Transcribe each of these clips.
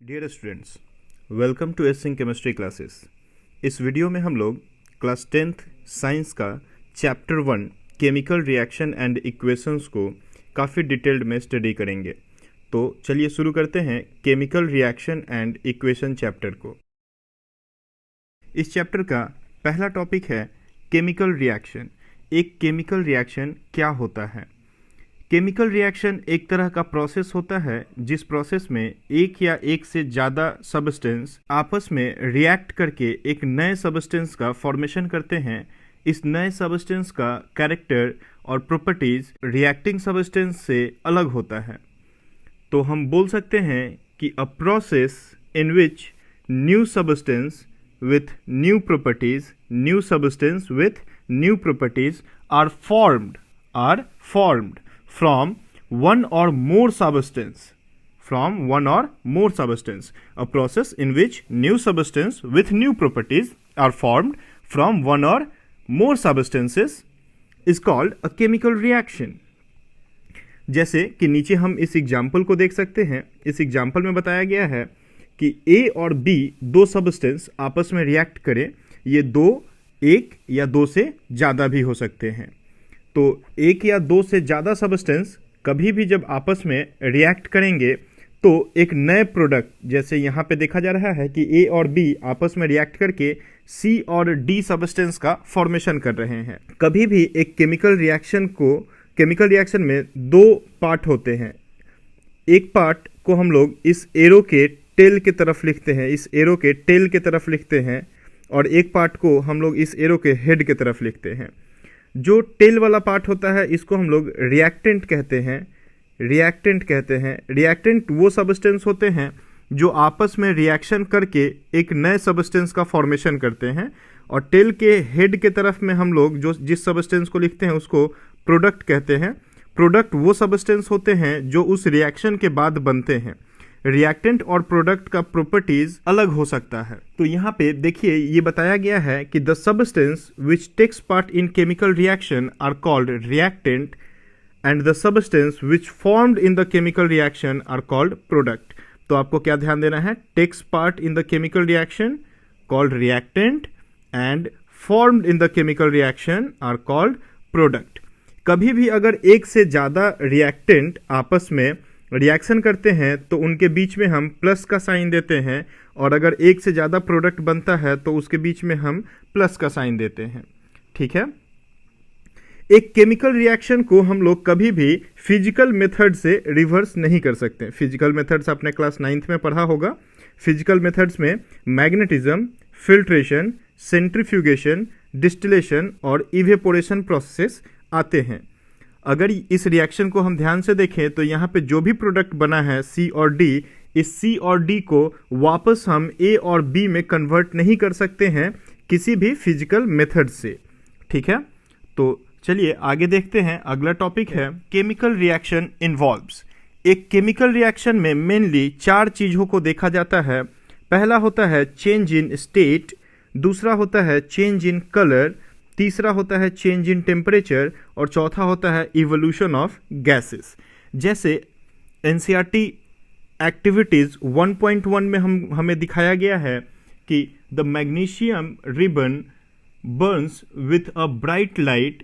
Dear students, welcome to acing chemistry classes. इस video में हम लोग क्लास 10th साइंस का chapter 1 chemical reaction and equations को काफ़ी डिटेल्ड में स्टडी करेंगे। तो चलिए शुरू करते हैं chemical reaction and equation chapter को। इस चैप्टर का पहला टॉपिक है केमिकल रिएक्शन। एक केमिकल रिएक्शन क्या होता है? केमिकल रिएक्शन एक तरह का प्रोसेस होता है जिस प्रोसेस में एक या एक से ज़्यादा सब्सटेंस आपस में रिएक्ट करके एक नए सब्सटेंस का फॉर्मेशन करते हैं। इस नए सब्सटेंस का कैरेक्टर और प्रॉपर्टीज रिएक्टिंग सब्सटेंस से अलग होता है। तो हम बोल सकते हैं कि a process in which new substance with new properties are formed from one or more substance. A process in which new substance with new properties are formed from one or more substances is called a chemical reaction. जैसे कि नीचे हम इस example को देख सकते हैं। इस एग्जाम्पल में बताया गया है कि A और B दो सब्सटेंस आपस में रिएक्ट करें। ये एक या दो से ज़्यादा भी हो सकते हैं। तो एक या दो से ज़्यादा सब्सटेंस कभी भी जब आपस में रिएक्ट करेंगे तो एक नए प्रोडक्ट, जैसे यहाँ पे देखा जा रहा है कि A और B आपस में रिएक्ट करके C और D सब्सटेंस का फॉर्मेशन कर रहे हैं। कभी भी एक केमिकल रिएक्शन में दो पार्ट होते हैं। एक पार्ट को हम लोग इस एरो के टेल की तरफ लिखते हैं और एक पार्ट को हम लोग इस एरो के हेड की तरफ लिखते हैं। जो टेल वाला पार्ट होता है इसको हम लोग रिएक्टेंट कहते हैं। रिएक्टेंट वो सब्सटेंस होते हैं जो आपस में रिएक्शन करके एक नए सब्सटेंस का फॉर्मेशन करते हैं। और टेल के हेड के तरफ में हम लोग जिस सब्सटेंस को लिखते हैं उसको प्रोडक्ट कहते हैं। प्रोडक्ट वो सब्सटेंस होते हैं जो उस रिएक्शन के बाद बनते हैं। रिएक्टेंट और प्रोडक्ट का प्रॉपर्टीज अलग हो सकता है। तो यहाँ पे देखिए ये बताया गया है कि the substance which takes part in chemical reaction are called reactant and the substance which formed in the chemical reaction are called product. तो आपको क्या ध्यान देना है? Takes part in the chemical reaction called reactant and formed in the chemical reaction are called product. कभी भी अगर एक से ज़्यादा रिएक्टेंट आपस में रिएक्शन करते हैं तो उनके बीच में हम प्लस का साइन देते हैं, और अगर एक से ज़्यादा प्रोडक्ट बनता है तो उसके बीच में हम प्लस का साइन देते हैं। ठीक है। एक केमिकल रिएक्शन को हम लोग कभी भी फिजिकल मेथड से रिवर्स नहीं कर सकते। फिजिकल मेथड्स आपने क्लास 9th में पढ़ा होगा। फिजिकल मेथड्स में मैग्नेटिज्म, फिल्ट्रेशन, सेंट्रीफ्यूगेशन, डिस्टिलेशन और इवेपोरेशन प्रोसेस आते हैं। अगर इस रिएक्शन को हम ध्यान से देखें तो यहाँ पे जो भी प्रोडक्ट बना है C और D, इस C और D को वापस हम A और B में कन्वर्ट नहीं कर सकते हैं किसी भी फिजिकल मेथड से। ठीक है। तो चलिए आगे देखते हैं। अगला टॉपिक है केमिकल रिएक्शन इन्वॉल्व्स। एक केमिकल रिएक्शन में मेनली 4 चीज़ों को देखा जाता है। पहला होता है चेंज इन स्टेट, दूसरा होता है चेंज इन कलर, तीसरा होता है चेंज इन टेम्परेचर और चौथा होता है इवोल्यूशन ऑफ गैसेस। जैसे एनसीईआरटी एक्टिविटीज़ 1.1 में हमें दिखाया गया है कि the magnesium ribbon Burns with a bright light,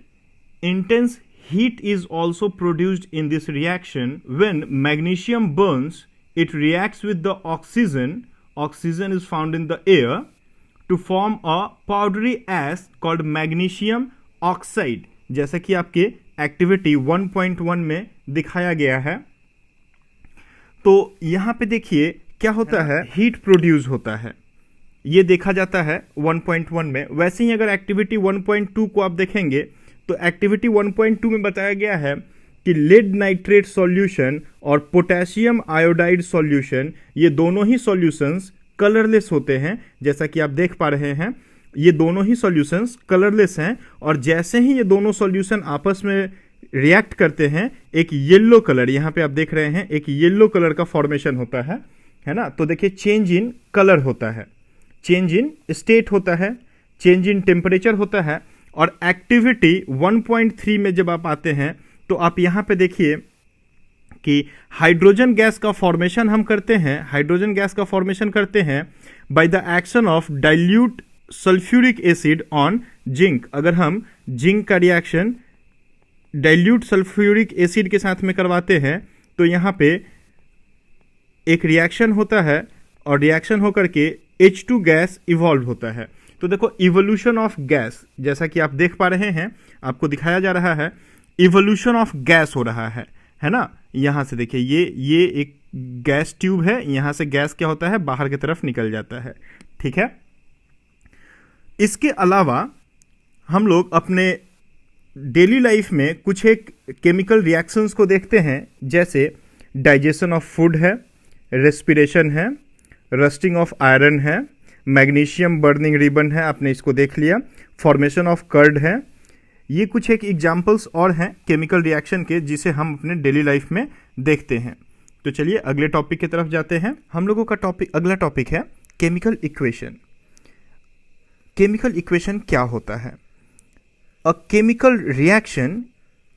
intense heat is also produced in this reaction. When magnesium Burns it reacts with the oxygen is found in the air to form a powdery ash called magnesium oxide, जैसा कि आपके activity 1.1 में दिखाया गया है। तो यहाँ पे देखिए क्या होता है, हीट प्रोड्यूस होता है, ये देखा जाता है 1.1 में। वैसे ही अगर एक्टिविटी 1.2 को आप देखेंगे तो एक्टिविटी 1.2 में बताया गया है कि लेड नाइट्रेट सॉल्यूशन और पोटेशियम आयोडाइड सॉल्यूशन, ये दोनों ही सॉल्यूशंस कलरलेस होते हैं। जैसा कि आप देख पा रहे हैं ये दोनों ही सॉल्यूशंस कलरलेस हैं, और जैसे ही ये दोनों सॉल्यूशन आपस में रिएक्ट करते हैं एक येलो कलर, यहाँ पे आप देख रहे हैं एक येलो कलर का फॉर्मेशन होता है ना। तो देखिए चेंज इन कलर होता है, चेंज इन स्टेट होता है, चेंज इन टेम्परेचर होता है। और एक्टिविटी 1.3 में जब आप आते हैं तो आप यहाँ पे देखिए कि हाइड्रोजन गैस का फॉर्मेशन हम करते हैं, हाइड्रोजन गैस का फॉर्मेशन करते हैं by the action of dilute sulphuric acid on zinc. अगर हम जिंक का रिएक्शन डाइल्यूट सल्फ्यूरिक एसिड के साथ में करवाते हैं तो यहाँ पे एक रिएक्शन होता है और रिएक्शन होकर के H2 गैस इवॉल्व होता है। तो देखो इवोल्यूशन ऑफ गैस, जैसा कि आप देख पा रहे हैं, आपको दिखाया जा रहा है, इवोल्यूशन ऑफ गैस हो रहा है ना। यहाँ से देखिए ये एक गैस ट्यूब है, यहाँ से गैस क्या होता है, बाहर की तरफ निकल जाता है, ठीक है। इसके अलावा हम लोग अपने डेली लाइफ में कुछ एक केमिकल रिएक्शंस को देखते हैं, जैसे डाइजेशन ऑफ फूड है, रेस्पिरेशन है, रस्टिंग ऑफ आयरन है, मैग्नीशियम बर्निंग रिबन है, आपने इसको देख लिया, फॉर्मेशन ऑफ कर्ड है। ये कुछ एक एग्जाम्पल्स और हैं केमिकल रिएक्शन के जिसे हम अपने डेली लाइफ में देखते हैं। तो चलिए अगले टॉपिक की तरफ जाते हैं। हम लोगों का अगला टॉपिक है केमिकल इक्वेशन। केमिकल इक्वेशन क्या होता है? A chemical reaction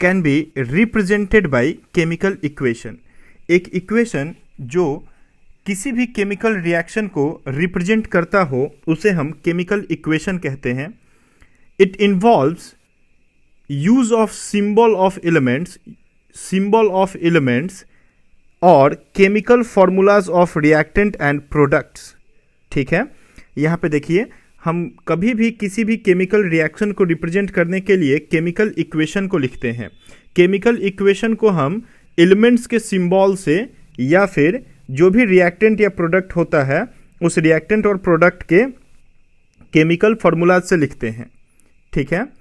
can be represented by chemical equation. एक इक्वेशन जो किसी भी केमिकल रिएक्शन को रिप्रेजेंट करता हो उसे हम केमिकल इक्वेशन कहते हैं। It involves use of symbol of elements और chemical formulas of reactant and products, ठीक है। यहाँ पे देखिए, हम कभी भी किसी भी केमिकल रिएक्शन को रिप्रेजेंट करने के लिए केमिकल इक्वेशन को लिखते हैं। केमिकल इक्वेशन को हम एलिमेंट्स के सिंबल से या फिर जो भी रिएक्टेंट या प्रोडक्ट होता है उस रिएक्टेंट और प्रोडक्ट के केमिकल फॉर्मूलाज से लिखते हैं, ठीक है।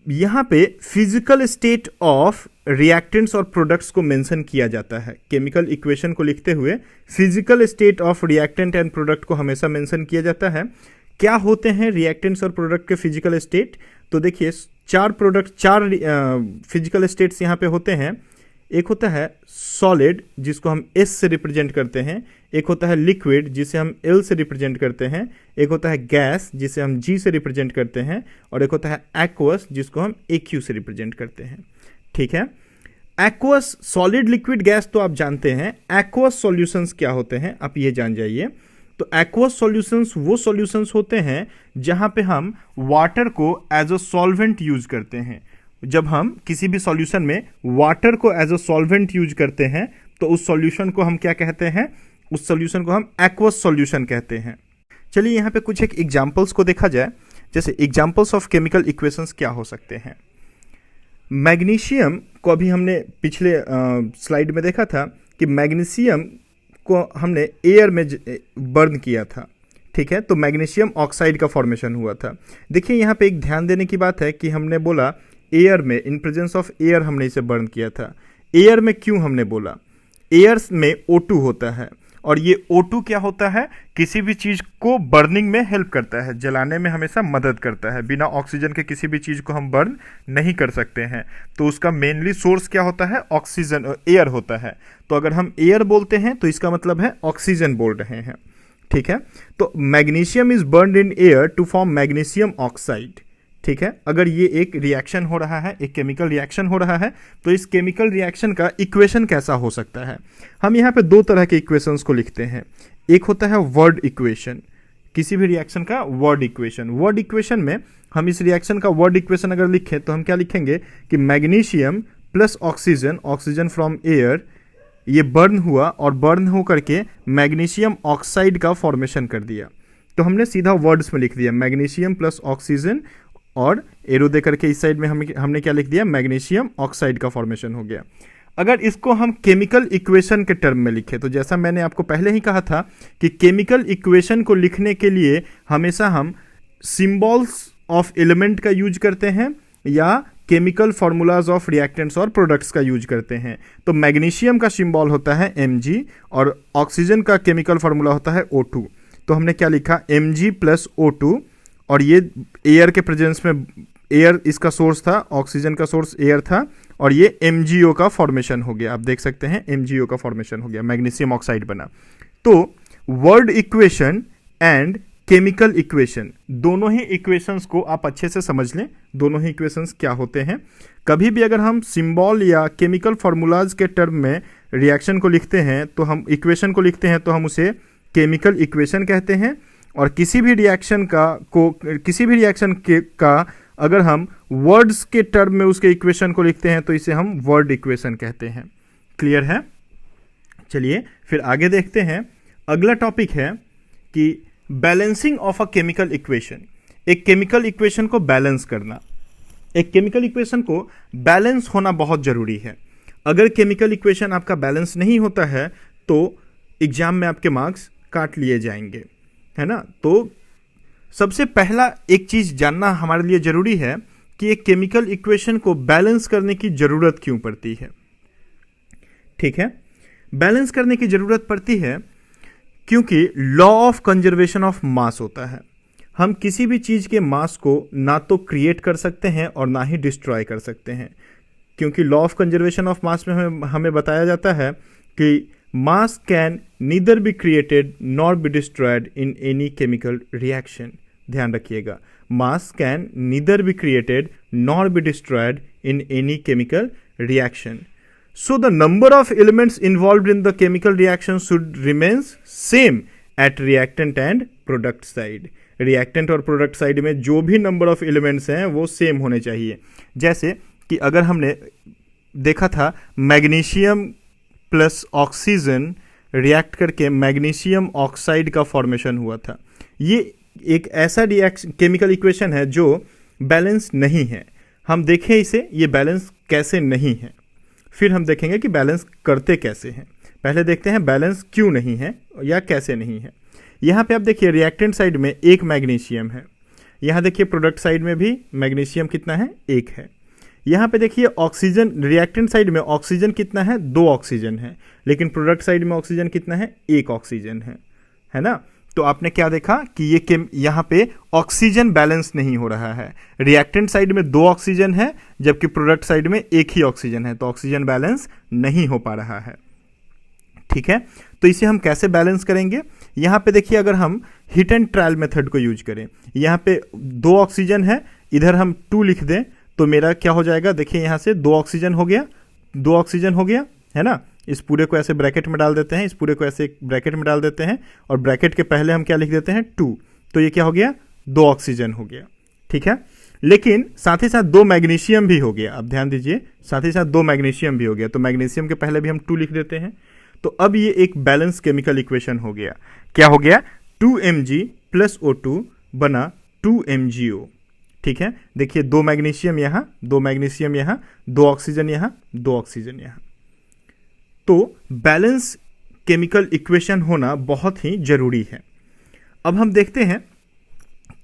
यहाँ पे फिजिकल स्टेट ऑफ रिएक्टेंट्स और प्रोडक्ट्स को मेंशन किया जाता है। केमिकल इक्वेशन को लिखते हुए physical state of reactant and product को हमेशा मेंशन किया जाता है। क्या होते हैं रिएक्टेंट्स और प्रोडक्ट के फिजिकल स्टेट? तो देखिए, चार फिजिकल स्टेट्स यहाँ पे होते हैं। एक होता है सॉलिड, जिसको हम S से रिप्रेजेंट करते हैं। एक होता है लिक्विड, जिसे हम L से रिप्रेजेंट करते हैं। एक होता है गैस, जिसे हम G से रिप्रेजेंट करते हैं। और एक होता है एक्वस, जिसको हम AQ से रिप्रेजेंट करते हैं, ठीक है। एक्वस, सॉलिड, लिक्विड, गैस तो आप जानते हैं। एक्वस सॉल्यूशंस क्या होते हैं आप ये जान जाइए। तो एक्वस सॉल्यूशंस वो सॉल्यूशंस होते हैं जहां पे हम वाटर को एज अ सॉल्वेंट यूज करते हैं। जब हम किसी भी सॉल्यूशन में वाटर को एज अ सॉल्वेंट यूज करते हैं तो उस सॉल्यूशन को हम क्या कहते हैं? उस सॉल्यूशन को हम एक्वस सॉल्यूशन कहते हैं। चलिए यहाँ पे कुछ एक एग्जांपल्स को देखा जाए। जैसे एग्जांपल्स ऑफ केमिकल इक्वेशंस क्या हो सकते हैं? मैग्नीशियम को अभी हमने पिछले स्लाइड में देखा था कि मैग्नीशियम को हमने एयर में बर्न किया था, ठीक है। तो मैग्नीशियम ऑक्साइड का फॉर्मेशन हुआ था। देखिए यहाँ पे एक ध्यान देने की बात है कि हमने बोला एयर में, इन प्रेजेंस ऑफ एयर हमने इसे बर्न किया था। एयर में क्यों हमने बोला? एयर में O2 होता है और ये O2 क्या होता है? किसी भी चीज़ को बर्निंग में हेल्प करता है, जलाने में हमेशा मदद करता है। बिना ऑक्सीजन के किसी भी चीज़ को हम बर्न नहीं कर सकते हैं। तो उसका मेनली सोर्स क्या होता है? ऑक्सीजन, एयर होता है। तो अगर हम एयर बोलते हैं तो इसका मतलब है ऑक्सीजन बोल रहे हैं, ठीक है। तो magnesium is burned in air to form magnesium oxide, ठीक है। अगर ये एक रिएक्शन हो रहा है, एक केमिकल रिएक्शन हो रहा है, तो इस केमिकल रिएक्शन का इक्वेशन कैसा हो सकता है? हम यहाँ पे दो तरह के इक्वेशंस को लिखते हैं। एक होता है वर्ड इक्वेशन, किसी भी रिएक्शन का वर्ड इक्वेशन। वर्ड इक्वेशन में हम इस रिएक्शन का वर्ड इक्वेशन अगर लिखें तो हम क्या लिखेंगे कि magnesium plus oxygen, oxygen from air, ये बर्न हुआ और बर्न हो करके मैग्नीशियम ऑक्साइड का फॉर्मेशन कर दिया। तो हमने सीधा वर्ड्स में लिख दिया मैग्नीशियम प्लस ऑक्सीजन, और एरो दे करके इस साइड में हमने क्या लिख दिया? मैग्नीशियम ऑक्साइड का फॉर्मेशन हो गया। अगर इसको हम केमिकल इक्वेशन के टर्म में लिखें तो जैसा मैंने आपको पहले ही कहा था कि केमिकल इक्वेशन को लिखने के लिए हमेशा हम सिंबल्स ऑफ एलिमेंट का यूज करते हैं या केमिकल फॉर्मूलाज ऑफ रिएक्टेंट्स और प्रोडक्ट्स का यूज करते हैं। तो मैग्नीशियम का सिंबल होता है Mg और ऑक्सीजन का केमिकल फॉर्मूला होता है O2। तो हमने क्या लिखा? Mg प्लस O2, और ये एयर के प्रेजेंस में, एयर इसका सोर्स था, ऑक्सीजन का सोर्स एयर था, और ये MgO का फॉर्मेशन हो गया। आप देख सकते हैं MgO का फॉर्मेशन हो गया, मैग्नीशियम ऑक्साइड बना। तो word equation and chemical equation, दोनों ही इक्वेशंस को आप अच्छे से समझ लें, दोनों ही इक्वेशंस क्या होते हैं। कभी भी अगर हम सिंबल या केमिकल फार्मूलाज के टर्म में रिएक्शन को लिखते हैं तो हम इक्वेशन को लिखते हैं तो हम उसे केमिकल इक्वेशन कहते हैं। और किसी भी रिएक्शन का अगर हम वर्ड्स के टर्म में उसके इक्वेशन को लिखते हैं तो इसे हम वर्ड इक्वेशन कहते हैं। क्लियर है? चलिए फिर आगे देखते हैं। अगला टॉपिक है कि balancing of a chemical equation. एक केमिकल इक्वेशन को बैलेंस करना, एक केमिकल इक्वेशन को बैलेंस होना बहुत जरूरी है। अगर केमिकल इक्वेशन आपका बैलेंस नहीं होता है तो एग्जाम में आपके मार्क्स काट लिए जाएंगे, है ना। तो सबसे पहला एक चीज जानना हमारे लिए जरूरी है कि एक केमिकल इक्वेशन को बैलेंस करने की जरूरत क्यों पड़ती है। ठीक है, बैलेंस करने की जरूरत पड़ती है क्योंकि law of conservation of mass होता है। हम किसी भी चीज के मास को ना तो क्रिएट कर सकते हैं और ना ही डिस्ट्रॉय कर सकते हैं, क्योंकि law of conservation of mass में हमें बताया जाता है कि मास can neither be created nor be destroyed in any chemical reaction. ध्यान रखिएगा, मास can neither be created nor be destroyed in any chemical reaction. So the number of elements involved in the chemical reaction should remains same at reactant and product side. Reactant और product side में जो भी number of elements हैं वो same होने चाहिए। जैसे कि अगर हमने देखा था मैग्नीशियम प्लस ऑक्सीजन रिएक्ट करके मैग्नीशियम ऑक्साइड का फॉर्मेशन हुआ था, ये एक ऐसा रिएक्शन केमिकल इक्वेशन है जो बैलेंस नहीं है। हम देखें इसे, ये बैलेंस कैसे नहीं है, फिर हम देखेंगे कि बैलेंस करते कैसे हैं। पहले देखते हैं बैलेंस क्यों नहीं है या कैसे नहीं है। यहाँ पे आप देखिए रिएक्टेंट साइड में एक मैग्नीशियम है, यहाँ देखिए प्रोडक्ट साइड में भी मैग्नीशियम कितना है, एक है। यहाँ पे देखिए ऑक्सीजन, रिएक्टेंट साइड में ऑक्सीजन कितना है, 2 ऑक्सीजन है, लेकिन प्रोडक्ट साइड में ऑक्सीजन कितना है, 1 ऑक्सीजन है ना। तो आपने क्या देखा कि ये यहाँ पे ऑक्सीजन बैलेंस नहीं हो रहा है। रिएक्टेंट साइड में 2 ऑक्सीजन है जबकि प्रोडक्ट साइड में 1 ही ऑक्सीजन है, तो ऑक्सीजन बैलेंस नहीं हो पा रहा है। ठीक है, तो इसे हम कैसे बैलेंस करेंगे। यहाँ पे देखिए अगर हम हिट एंड ट्रायल मेथड को यूज करें, यहाँ पे 2 ऑक्सीजन है, इधर हम 2 लिख दें तो मेरा क्या हो जाएगा, देखिए यहाँ से 2 ऑक्सीजन हो गया, 2 ऑक्सीजन हो गया, है ना। इस पूरे को ऐसे ब्रैकेट में डाल देते हैं, इस पूरे को ऐसे ब्रैकेट में डाल देते हैं और ब्रैकेट के पहले हम क्या लिख देते हैं, 2, तो ये क्या हो गया, 2 ऑक्सीजन हो गया। ठीक है, लेकिन साथ ही साथ 2 मैग्नीशियम भी हो गया। अब ध्यान दीजिए, साथ ही साथ 2 मैग्नीशियम भी हो गया, तो मैग्नीशियम के पहले भी हम 2 लिख देते हैं। तो अब ये एक बैलेंस केमिकल इक्वेशन हो गया। क्या हो गया, 2Mg + O2 बना 2MgO। ठीक है, देखिए 2 मैग्नीशियम यहाँ, 2 मैग्नीशियम यहाँ, 2 ऑक्सीजन यहाँ, 2 ऑक्सीजन यहाँ। तो बैलेंस केमिकल इक्वेशन होना बहुत ही जरूरी है। अब हम देखते हैं,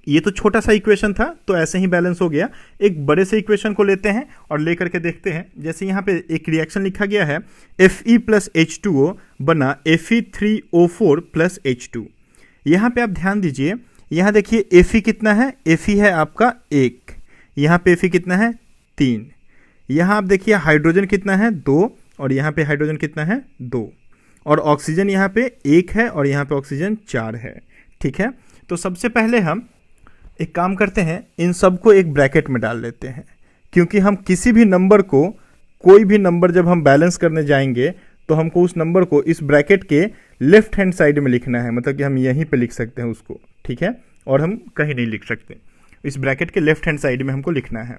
ये तो छोटा सा इक्वेशन था तो ऐसे ही बैलेंस हो गया। एक बड़े से इक्वेशन को लेते हैं और लेकर के देखते हैं। जैसे यहाँ पे एक रिएक्शन लिखा गया है Fe + H2O बना Fe3O4 + H2। यहाँ पे आप ध्यान दीजिए, यहाँ देखिए Fe कितना है, Fe है आपका 1, यहाँ पे Fe कितना है 3, यहाँ आप देखिए हाइड्रोजन कितना है 2 और यहाँ पे हाइड्रोजन कितना है 2, और ऑक्सीजन यहाँ पे 1 है और यहाँ पे ऑक्सीजन 4 है। ठीक है, तो सबसे पहले हम एक काम करते हैं, इन सबको एक ब्रैकेट में डाल लेते हैं, क्योंकि हम किसी भी नंबर को, कोई भी नंबर जब हम बैलेंस करने जाएंगे तो हमको उस नंबर को इस ब्रैकेट के लेफ्ट हैंड साइड में लिखना है, मतलब कि हम यहीं पे लिख सकते हैं उसको। ठीक है, और हम कहीं नहीं लिख सकते, इस ब्रैकेट के लेफ्ट हैंड साइड में हमको लिखना है।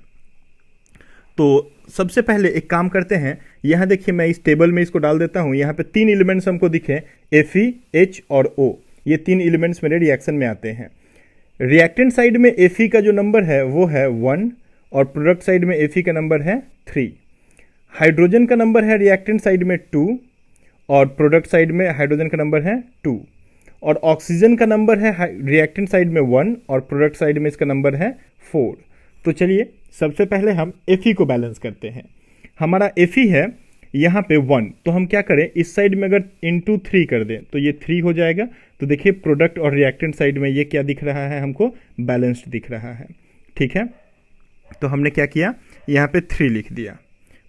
तो सबसे पहले एक काम करते हैं, यहाँ देखिए मैं इस टेबल में इसको डाल देता हूँ। यहाँ पे 3 एलिमेंट्स हमको दिखे, Fe, H और O, ये 3 एलिमेंट्स मेरे रिएक्शन में आते हैं। रिएक्टेंट साइड में Fe का जो नंबर है वो है 1 और प्रोडक्ट साइड में Fe का नंबर है 3। हाइड्रोजन का नंबर है रिएक्टेंट साइड में 2 और प्रोडक्ट साइड में हाइड्रोजन का नंबर है 2, और ऑक्सीजन का नंबर है रिएक्टेंट साइड में 1 और प्रोडक्ट साइड में इसका नंबर है 4। तो चलिए सबसे पहले हम Fe को बैलेंस करते हैं। हमारा Fe है यहाँ पे 1, तो हम क्या करें, इस साइड में अगर इंटू 3 कर दें तो ये 3 हो जाएगा। तो देखिए प्रोडक्ट और रिएक्टेंट साइड में ये क्या दिख रहा है, हमको बैलेंस्ड दिख रहा है। ठीक है, तो हमने क्या किया, यहाँ पे 3 लिख दिया,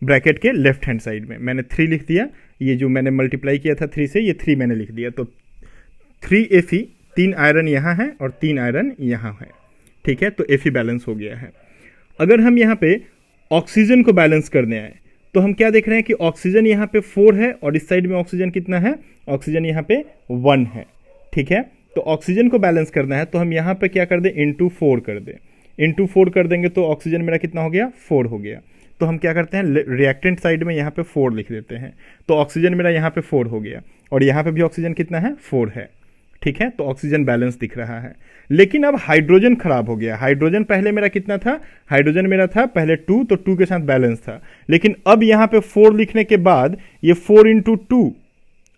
ब्रैकेट के लेफ्ट हैंड साइड में मैंने 3 लिख दिया। ये जो मैंने मल्टीप्लाई किया था 3 से, ये 3 मैंने लिख दिया। तो 3Fe 3 आयरन यहाँ है और 3 आयरन यहाँ है, ठीक है। तो Fe बैलेंस हो गया है। अगर हम यहाँ पे ऑक्सीजन को बैलेंस करने आए तो हम क्या देख रहे हैं कि ऑक्सीजन यहाँ पे 4 है और इस साइड में ऑक्सीजन कितना है, ऑक्सीजन यहाँ पे 1 है, ठीक है। तो ऑक्सीजन को बैलेंस करना है तो हम यहाँ पे क्या कर दें, इंटू 4 कर दें। इंटू 4 कर देंगे तो ऑक्सीजन मेरा कितना हो गया, 4 हो गया। तो हम क्या करते हैं, रिएक्टेंट साइड में यहाँ पे 4 लिख देते हैं। तो ऑक्सीजन मेरा यहाँ पे 4 हो गया और यहाँ पे भी ऑक्सीजन कितना है, 4 है, ठीक है। तो ऑक्सीजन बैलेंस दिख रहा है। लेकिन अब हाइड्रोजन खराब हो गया। हाइड्रोजन पहले मेरा कितना था, हाइड्रोजन मेरा था पहले 2, तो 2 के साथ बैलेंस था। लेकिन अब यहाँ पे 4 लिखने के बाद ये 4 इंटू 2,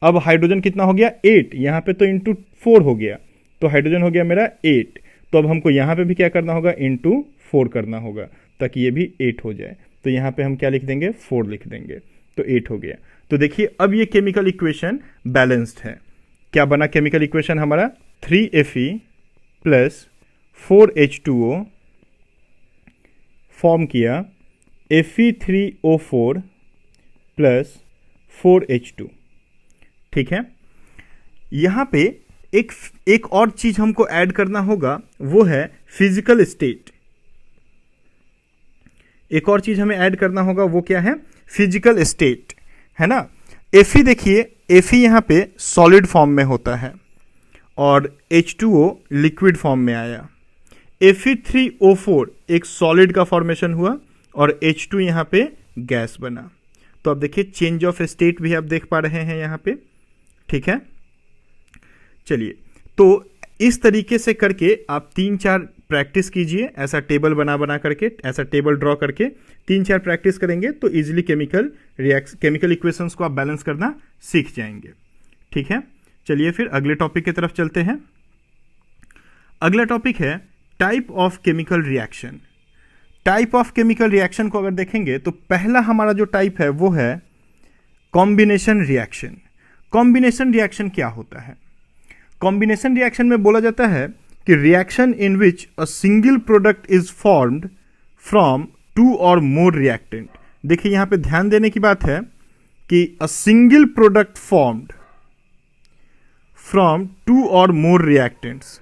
अब हाइड्रोजन कितना हो गया, 8। यहाँ पे तो इंटू 4 हो गया, तो हाइड्रोजन हो गया मेरा 8। तो अब हमको यहाँ पे भी क्या करना होगा, इंटू 4 करना होगा ताकि ये भी 8 हो जाए। तो यहाँ पे हम क्या लिख देंगे, 4 लिख देंगे, तो 8 हो गया। तो देखिए अब ये केमिकल इक्वेशन बैलेंस्ड है। क्या बना केमिकल इक्वेशन हमारा, 3Fe प्लस 4H2O फॉर्म किया Fe3O4 प्लस 4H2, ठीक है। यहाँ पे एक और चीज हमको ऐड करना होगा, वो है फिजिकल स्टेट। एक और चीज हमें ऐड करना होगा, वो क्या है, फिजिकल स्टेट, है ना। Fe देखिए, Fe यहाँ पे सॉलिड फॉर्म में होता है और H2O लिक्विड फॉर्म में आया। Fe3O4 एक सॉलिड का फॉर्मेशन हुआ और H2 यहाँ पे गैस बना। तो अब देखिए चेंज ऑफ स्टेट भी आप देख पा रहे हैं यहाँ पे, ठीक है। चलिए, तो इस तरीके से करके आप 3-4 प्रैक्टिस कीजिए, ऐसा टेबल बना करके, ऐसा टेबल ड्रॉ करके 3-4 प्रैक्टिस करेंगे तो इजीली केमिकल इक्वेशंस को आप बैलेंस करना सीख जाएंगे, ठीक है। चलिए फिर अगले टॉपिक की तरफ चलते हैं। अगला टॉपिक है type of chemical reaction. Type of chemical reaction को अगर देखेंगे तो पहला हमारा जो टाइप है वो है कॉम्बिनेशन रिएक्शन। कॉम्बिनेशन रिएक्शन क्या होता है, कॉम्बिनेशन रिएक्शन में बोला जाता है कि reaction in which a single product is formed from 2 और मोर रिएक्टेंट। देखिए यहां पे ध्यान देने की बात है कि a single product formed from 2 और more reactants,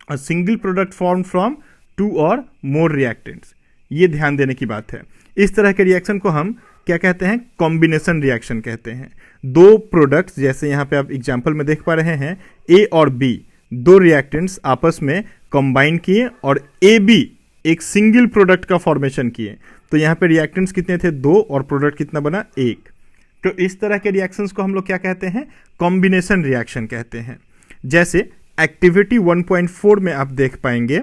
a single product form from 2 और मोर रिएक्टेंट्स, ये ध्यान देने की बात है। इस तरह के रिएक्शन को हम क्या कहते हैं, कॉम्बिनेशन रिएक्शन कहते हैं। 2 प्रोडक्ट्स, जैसे यहाँ पे आप एग्जांपल में देख पा रहे हैं, ए और बी 2 रिएक्टेंट्स आपस में कंबाइन किए और ए बी एक सिंगल प्रोडक्ट का फॉर्मेशन किए। तो यहाँ पे रिएक्टेंट्स कितने थे, 2, और प्रोडक्ट कितना बना, 1। तो इस तरह के रिएक्शंस को हम लोग क्या कहते हैं, कॉम्बिनेशन रिएक्शन कहते हैं। जैसे एक्टिविटी 1.4 में आप देख पाएंगे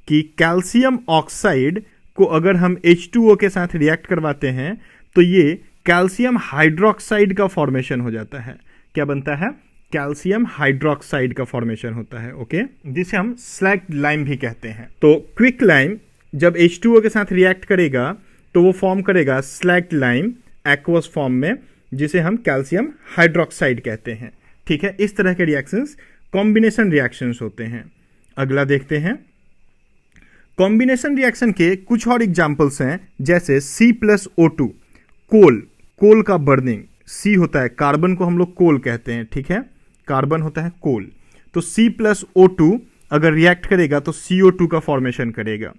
कि कैल्शियम ऑक्साइड को अगर हम H2O के साथ रिएक्ट करवाते हैं तो ये कैल्शियम हाइड्रोक्साइड का फॉर्मेशन हो जाता है। क्या बनता है, कैल्शियम हाइड्रोक्साइड का फॉर्मेशन होता है, ओके, जिसे हम स्लैग्ड लाइम भी कहते हैं। तो क्विक लाइम जब H2O के साथ रिएक्ट करेगा तो वो फॉर्म करेगा स्लैग्ड लाइम एक्वस फॉर्म में, जिसे हम कैल्शियम हाइड्रोक्साइड कहते हैं, ठीक है। इस तरह के रिएक्शंस कॉम्बिनेशन रिएक्शंस होते हैं। अगला देखते हैं, कॉम्बिनेशन रिएक्शन के कुछ और एग्जांपल्स हैं, जैसे C+O2, कोल का बर्निंग। C होता है, कार्बन को हम लोग कोल कहते हैं, ठीक है, कार्बन होता है कोल। तो C+O2 अगर रिएक्ट करेगा तो CO2 का फॉर्मेशन करेगा,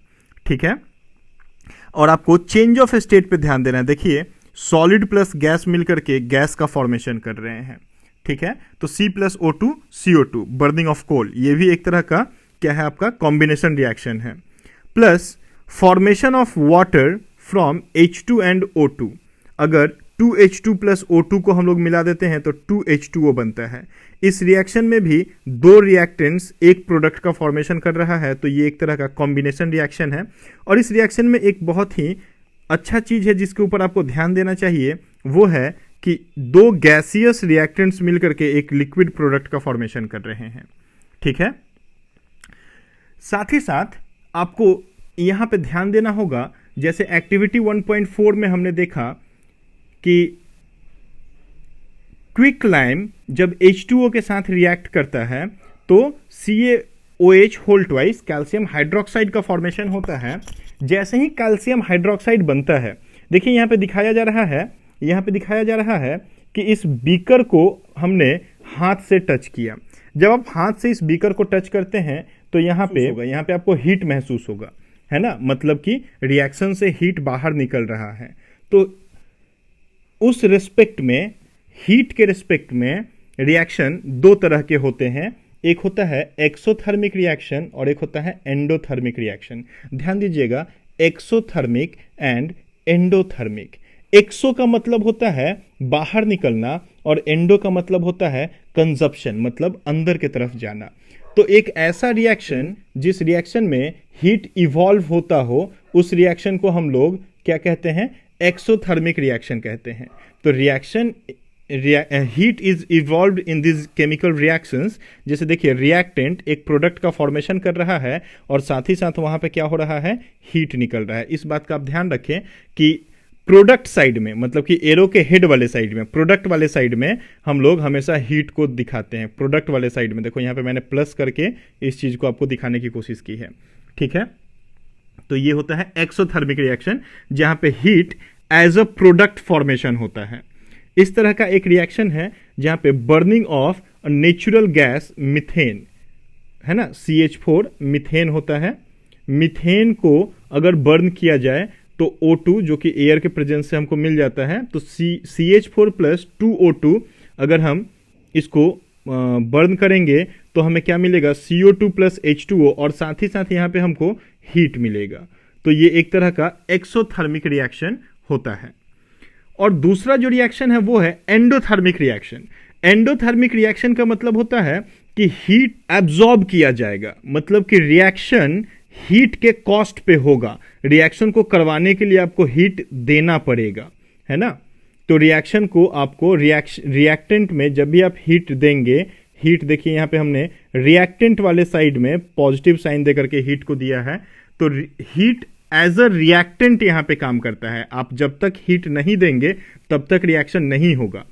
ठीक है। और आपको चेंज ऑफ स्टेट पे ध्यान देना है। देखिए सॉलिड प्लस गैस मिलकर के गैस का फॉर्मेशन कर रहे हैं, ठीक है। तो C+O2 CO2 burning of coal, ये भी एक तरह का क्या है, आपका कॉम्बिनेशन रिएक्शन है। Plus formation of water from H2 and O2, अगर 2H2 प्लस O2 को हम लोग मिला देते हैं तो 2H2O बनता है। इस रिएक्शन में भी 2 रिएक्टेंट्स एक प्रोडक्ट का फॉर्मेशन कर रहा है, तो ये एक तरह का कॉम्बिनेशन रिएक्शन है। और इस रिएक्शन में एक बहुत ही अच्छा चीज है जिसके ऊपर आपको ध्यान देना चाहिए, वो है कि 2 गैसियस रिएक्टेंट्स मिलकर के एक लिक्विड प्रोडक्ट का फॉर्मेशन कर रहे हैं, ठीक है। साथ ही साथ आपको यहां पे ध्यान देना होगा, जैसे एक्टिविटी 1.4 में हमने देखा कि क्विक लाइम जब H2O के साथ रिएक्ट करता है तो CaOH whole twice calcium hydroxide का फॉर्मेशन होता है। जैसे ही कैल्शियम हाइड्रोक्साइड बनता है, देखिए यहाँ पे दिखाया जा रहा है कि इस बीकर को हमने हाथ से टच किया। जब आप हाथ से इस बीकर को टच करते हैं तो यहाँ पे आपको हीट महसूस होगा, है ना, मतलब कि रिएक्शन से हीट बाहर निकल रहा है। तो उस रिस्पेक्ट में, हीट के रिस्पेक्ट में रिएक्शन दो तरह के होते हैं, एक होता है एक्सोथर्मिक रिएक्शन और एक होता है एंडोथर्मिक रिएक्शन। ध्यान दीजिएगा, एक्सोथर्मिक एंड एंडोथर्मिक। एक्सो का मतलब होता है बाहर निकलना और एंडो का मतलब होता है कंजप्शन, मतलब अंदर की तरफ जाना। तो एक ऐसा रिएक्शन जिस रिएक्शन में हीट इवॉल्व होता हो, उस रिएक्शन को हम लोग क्या कहते हैं, एक्सोथर्मिक रिएक्शन कहते हैं। तो reaction heat is evolved in this chemical reactions. जैसे देखिए, रिएक्टेंट एक प्रोडक्ट का फॉर्मेशन कर रहा है और साथ ही साथ वहां पे क्या हो रहा है, हीट निकल रहा है। इस बात का आप ध्यान रखें कि प्रोडक्ट साइड में, मतलब कि एरो के हेड वाले साइड में, प्रोडक्ट वाले साइड में हम लोग हमेशा हीट को दिखाते हैं। प्रोडक्ट वाले साइड में देखो, यहाँ पे मैंने प्लस करके इस चीज को आपको दिखाने की कोशिश की है, ठीक है। तो ये होता है एक्सोथर्मिक रिएक्शन, जहां पे heat as a product formation होता है। इस तरह का एक रिएक्शन है जहां पे burning of natural gas methane, है ना, CH4 मिथेन होता है। मिथेन को अगर बर्न किया जाए तो O2 जो कि एयर के प्रेजेंस से हमको मिल जाता है, तो CH4 प्लस 2O2 अगर हम इसको बर्न करेंगे तो हमें क्या मिलेगा, CO2 प्लस H2O, और साथ ही साथ यहाँ पे हमको हीट मिलेगा। तो ये एक तरह का एक्सोथर्मिक रिएक्शन होता है। और दूसरा जो रिएक्शन है वो है एंडोथर्मिक रिएक्शन। एंडोथर्मिक रिएक्शन का मतलब होता है कि हीट एब्जॉर्ब किया जाएगा, मतलब कि रिएक्शन हीट के कॉस्ट पे होगा। रिएक्शन को करवाने के लिए आपको हीट देना पड़ेगा, है ना। तो रिएक्शन को आपको रिएक्टेंट में जब भी आप हीट देंगे, हीट देखिए यहाँ पे हमने रिएक्टेंट वाले साइड में पॉजिटिव साइन देकर के हीट को दिया है। तो हीट एज अ रिएक्टेंट यहाँ पे काम करता है। आप जब तक हीट नहीं देंगे तब तक रिएक्शन नहीं होगा।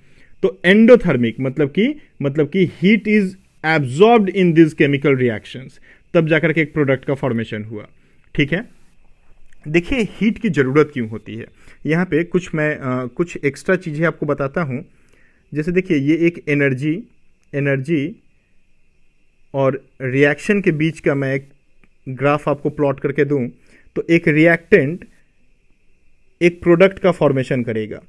तो एंडोथर्मिक मतलब कि heat is absorbed in this chemical reactions, तब जाकर के एक प्रोडक्ट का फॉर्मेशन हुआ, ठीक है। देखिए हीट की जरूरत क्यों होती है, यहाँ पे कुछ एक्स्ट्रा चीजें आपको बताता हूं। जैसे देखिए, ये एक एनर्जी और रिएक्शन के बीच का मैं एक ग्राफ आपको प्लॉट करके दूं, तो एक रिएक्टेंट एक प्रोडक्ट का फॉर्मेशन करेगा।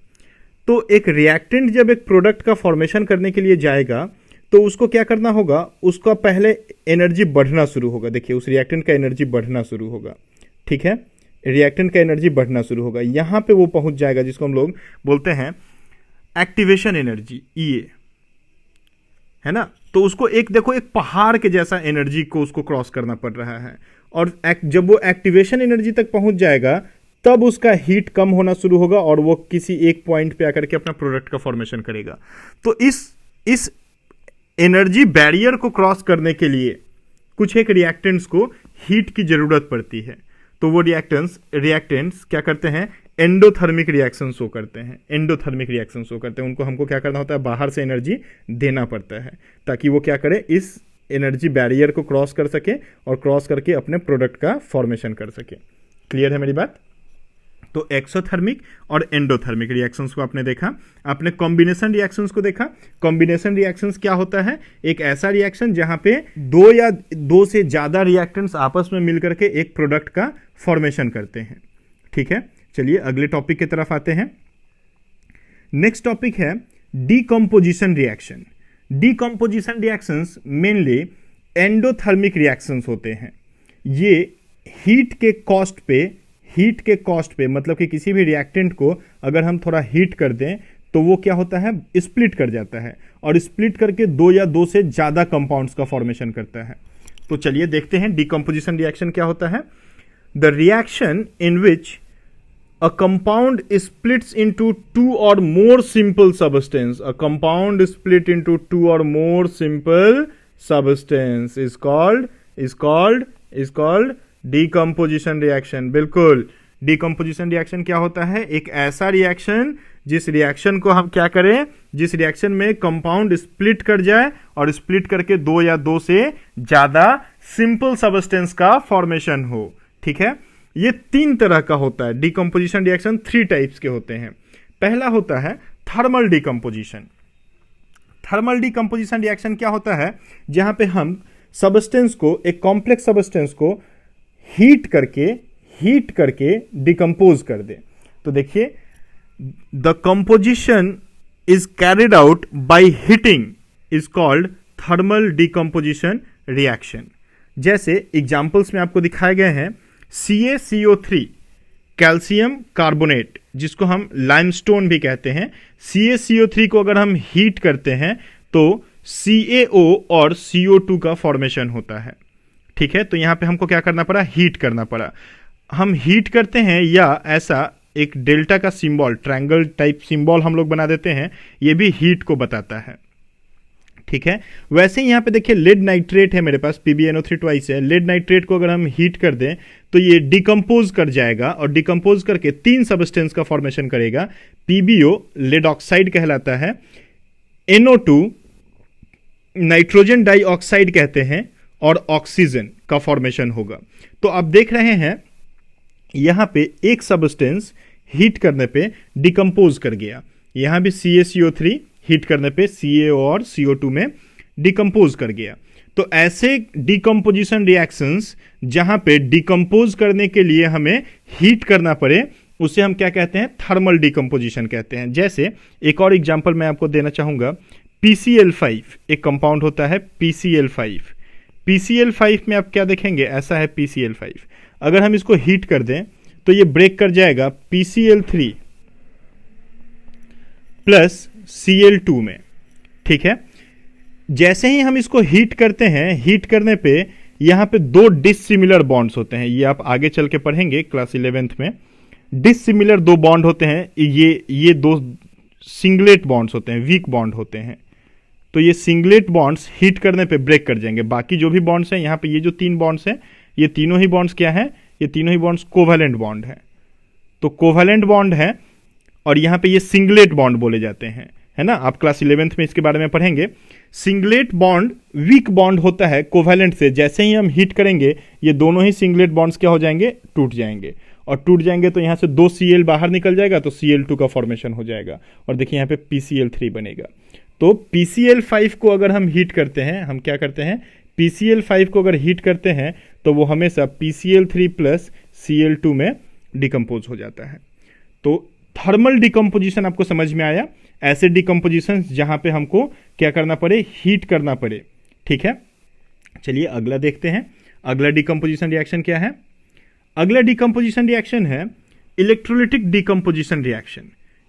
तो एक रिएक्टेंट जब एक प्रोडक्ट का फॉर्मेशन करने के लिए जाएगा तो उसको क्या करना होगा, उसका पहले एनर्जी बढ़ना शुरू होगा। देखिए, उस रिएक्टेंट का एनर्जी बढ़ना शुरू होगा, ठीक है, रिएक्टेंट का एनर्जी बढ़ना शुरू होगा। यहां पे वो पहुंच जाएगा जिसको हम लोग बोलते हैं एक्टिवेशन एनर्जी, EA, है ना। तो उसको एक पहाड़ के जैसा एनर्जी को उसको क्रॉस करना पड़ रहा है, और जब वो एक्टिवेशन एनर्जी तक पहुंच जाएगा तब उसका हीट कम होना शुरू होगा और वो किसी एक पॉइंट पे आकर के अपना प्रोडक्ट का फॉर्मेशन करेगा। तो इस एनर्जी बैरियर को क्रॉस करने के लिए कुछ एक रिएक्टेंट्स को हीट की जरूरत पड़ती है। तो वो रिएक्टेंट्स क्या करते हैं, एंडोथर्मिक रिएक्शन शो करते हैं। एंडोथर्मिक रिएक्शन शो करते हैं, उनको हमको क्या करना होता है, बाहर से एनर्जी देना पड़ता है ताकि वो क्या करे, इस एनर्जी बैरियर को क्रॉस कर सके और क्रॉस करके अपने प्रोडक्ट का फॉर्मेशन कर सके। क्लियर है मेरी बात। तो एक्सोथर्मिक और एंडोथर्मिक रिएक्शंस को आपने देखा। आपने कॉम्बिनेशन रिएक्शंस को देखा। कॉम्बिनेशन रिएक्शंस क्या होता है, एक ऐसा रिएक्शन जहां पे दो या दो से ज्यादा रिएक्टेंट्स आपस में मिलकर के एक प्रोडक्ट का फॉर्मेशन करते हैं, ठीक है। चलिए अगले टॉपिक की तरफ आते हैं। नेक्स्ट टॉपिक है decomposition reaction. Decomposition reactions mainly endothermic reactions होते हैं। ये हीट के कॉस्ट पे मतलब कि किसी भी रिएक्टेंट को अगर हम थोड़ा हीट कर दें तो वो क्या होता है, स्प्लिट कर जाता है, और स्प्लिट करके दो या दो से ज्यादा कंपाउंड्स का फॉर्मेशन करता है। तो चलिए देखते हैं डीकंपोजिशन रिएक्शन क्या होता है। The reaction in which a compound splits into two or more simple substance. A compound split into two or more simple substance is called decomposition reaction. बिल्कुल, decomposition reaction क्या होता है, एक ऐसा रिएक्शन जिस रिएक्शन को हम क्या करें, जिस रिएक्शन में कंपाउंड स्प्लिट कर जाए और स्प्लिट करके दो या दो से ज्यादा सिंपल सबस्टेंस का फॉर्मेशन हो, ठीक है। ये तीन तरह का होता है डीकंपोजिशन रिएक्शन, 3 टाइप्स के होते हैं। पहला होता है thermal decomposition. Thermal decomposition reaction क्या होता है, जहां पे हम सब्सटेंस को, एक कॉम्प्लेक्स सब्सटेंस को हीट करके डिकम्पोज कर दें। तो देखिए, the composition is carried out by heating is called thermal decomposition reaction. जैसे एग्जाम्पल्स में आपको दिखाए गए हैं, CaCO3 कैल्शियम कार्बोनेट, जिसको हम लाइमस्टोन भी कहते हैं, CaCO3 को अगर हम हीट करते हैं तो CaO और CO2 का फॉर्मेशन होता है। ठीक है, तो यहां पे हमको क्या करना पड़ा, हीट करना पड़ा। हम हीट करते हैं या ऐसा एक डेल्टा का सिंबल, ट्रायंगल टाइप सिंबल हम लोग बना देते हैं, ये भी हीट को बताता है। ठीक है, वैसे ही यहां पे देखिए लेड नाइट्रेट है मेरे पास, PbNO3 ट्वाइस है। लेड नाइट्रेट को अगर हम हीट कर दें तो ये डिकम्पोज कर जाएगा और डिकम्पोज करके 3 सब्सटेंस का फॉर्मेशन करेगा। PbO लेड ऑक्साइड कहलाता है, NO2 नाइट्रोजन डाइऑक्साइड कहते हैं, और ऑक्सीजन का फॉर्मेशन होगा। तो आप देख रहे हैं यहां पे एक सब्सटेंस हीट करने पे डिकम्पोज कर गया, यहां भी CaCO3 हीट करने पे CaO और CO2 में डिकम्पोज कर गया। तो ऐसे डिकम्पोजिशन रिएक्शंस जहां पे डिकम्पोज करने के लिए हमें हीट करना पड़े, उसे हम क्या कहते हैं, थर्मल डिकम्पोजिशन कहते हैं। जैसे एक और एग्जांपल मैं आपको देना चाहूंगा, PCl5 एक कंपाउंड होता है PCl5। PCl5 में आप क्या देखेंगे, ऐसा है PCl5। अगर हम इसको हीट कर दें तो ये ब्रेक कर जाएगा PCl3 प्लस Cl2 में। ठीक है, जैसे ही हम इसको हीट करते हैं, हीट करने पे यहां पे 2 डिसिमिलर बॉन्ड्स होते हैं, ये आप आगे चल के पढ़ेंगे क्लास 11th में। डिसिमिलर 2 बॉन्ड होते हैं, ये 2 सिंगलेट बॉन्ड्स होते हैं, वीक बॉन्ड होते हैं। तो ये सिंगलेट बॉन्ड्स हीट करने पे ब्रेक कर जाएंगे। बाकी जो भी बॉन्ड्स हैं, यहाँ पे ये जो 3 बॉन्ड्स हैं, ये तीनों ही बॉन्ड्स क्या हैं, ये तीनों ही बॉन्ड्स कोवैलेंट बॉन्ड हैं। तो कोवैलेंट बॉन्ड है और यहाँ पे ये सिंगलेट बॉन्ड बोले जाते हैं, है ना। आप क्लास 11th में इसके बारे में पढ़ेंगे। सिंगलेट बॉन्ड वीक बॉन्ड होता है कोवैलेंट से, जैसे ही हम हीट करेंगे ये दोनों ही सिंगलेट बॉन्ड्स क्या हो जाएंगे, टूट जाएंगे। और टूट जाएंगे तो यहाँ से 2 Cl बाहर निकल जाएगा, तो Cl2 का फॉर्मेशन हो जाएगा और देखिए यहाँ पे PCl3 बनेगा। तो PCl5 को अगर हम हीट करते हैं, हम क्या करते हैं, PCl5 को अगर हीट करते हैं तो वो हमेशा PCl3 प्लस Cl2 में डिकम्पोज हो जाता है। तो थर्मल डिकम्पोजिशन आपको समझ में आया, ऐसे डिकम्पोजिशन जहां पे हमको क्या करना पड़े, हीट करना पड़े। ठीक है, चलिए अगला देखते हैं। अगला डिकम्पोजिशन रिएक्शन क्या है, अगला डिकम्पोजिशन रिएक्शन है electrolytic decomposition reaction.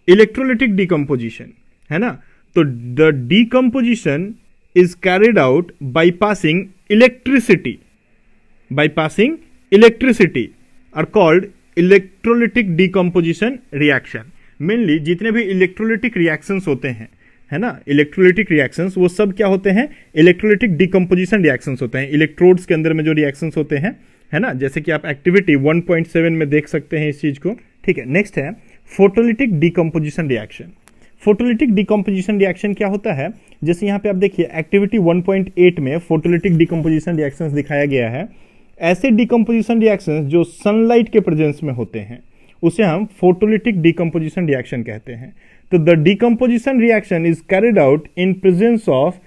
Electrolytic decomposition है ना, तो the decomposition is carried out by passing electricity are called electrolytic decomposition reaction. Mainly जितने भी इलेक्ट्रोलिटिक रिएक्शंस होते हैं, है ना, इलेक्ट्रोलिटिक रिएक्शंस वो सब क्या होते हैं, इलेक्ट्रोलिटिक डिकम्पोजिशन रिएक्शंस होते हैं। इलेक्ट्रोड्स के अंदर में जो रिएक्शंस होते हैं, है ना, जैसे कि आप एक्टिविटी 1.7 में देख सकते हैं इस चीज को। ठीक है, नेक्स्ट है photolytic decomposition reaction. Photolytic decomposition reaction क्या होता है, जैसे यहाँ पे आप देखिए एक्टिविटी 1.8 में फोटोलिटिक डिकम्पोजिशन रिएक्शंस दिखाया गया है। ऐसे डिकम्पोजिशन रिएक्शंस जो सनलाइट के प्रेजेंस में होते हैं उसे हम फोटोलिटिक डिकम्पोजिशन रिएक्शन कहते हैं। तो the decomposition reaction is carried out in presence of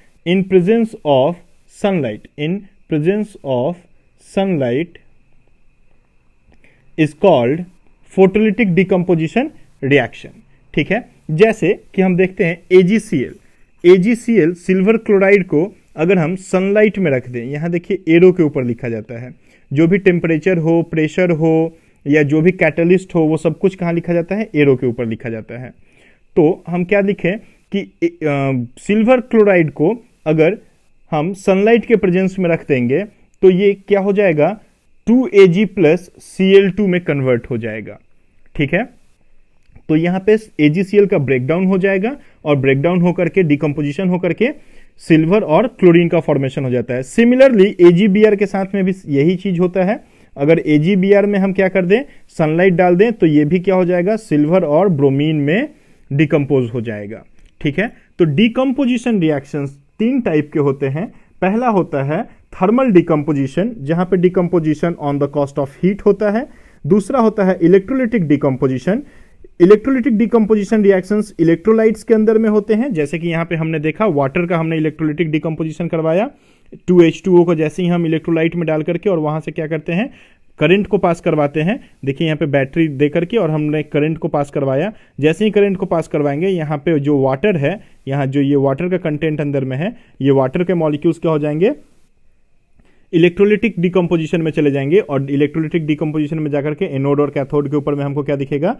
sunlight is called photolytic decomposition reaction. ठीक है, जैसे कि हम देखते हैं AgCl सिल्वर क्लोराइड को अगर हम सनलाइट में रख दें, यहां देखिए एरो के ऊपर लिखा जाता है, जो भी टेम्परेचर हो, प्रेशर हो या जो भी कैटलिस्ट हो, वो सब कुछ कहां लिखा जाता है, एरो के ऊपर लिखा जाता है। तो हम क्या लिखें कि सिल्वर क्लोराइड को अगर हम सनलाइट के प्रेजेंस में रख देंगे तो ये क्या हो जाएगा, 2Ag प्लस Cl2 में कन्वर्ट हो जाएगा। ठीक है, तो यहां पे AgCl का ब्रेकडाउन हो जाएगा और ब्रेकडाउन होकर के डिकम्पोजिशन होकर के सिल्वर और क्लोरीन का फॉर्मेशन हो जाता है। सिमिलरली AgBr के साथ में भी यही चीज होता है। अगर AgBr में हम क्या कर दें, सनलाइट डाल दें, तो ये भी क्या हो जाएगा, सिल्वर और ब्रोमीन में डिकम्पोज हो जाएगा। ठीक है, तो डिकम्पोजिशन रिएक्शंस 3 टाइप के होते हैं। पहला होता है थर्मल डिकम्पोजिशन, जहां पे decomposition on the cost of heat होता है। दूसरा होता है electrolytic decomposition, electrolytic decomposition reactions electrolytes के अंदर में होते हैं, जैसे कि यहाँ पे हमने देखा वाटर का हमने इलेक्ट्रोलाइटिक डिकम्पोजिशन करवाया, 2H2O को जैसे ही हम इलेक्ट्रोलाइट में डाल करके और वहां से क्या करते हैं, करंट को पास करवाते हैं। देखिए यहाँ पे बैटरी दे करके और हमने करंट को पास करवाया, जैसे ही करंट को पास करवाएंगे यहाँ पे जो वाटर है, यहाँ जो ये वाटर का कंटेंट अंदर में है, ये वाटर के मॉलिक्यूल्स क्या हो जाएंगे, इलेक्ट्रोलाइटिक डिकम्पोजिशन में चले जाएंगे और इलेक्ट्रोलाइटिक डिकम्पोजिशन में जाकर के एनोड और कैथोड के ऊपर में हमको क्या दिखेगा,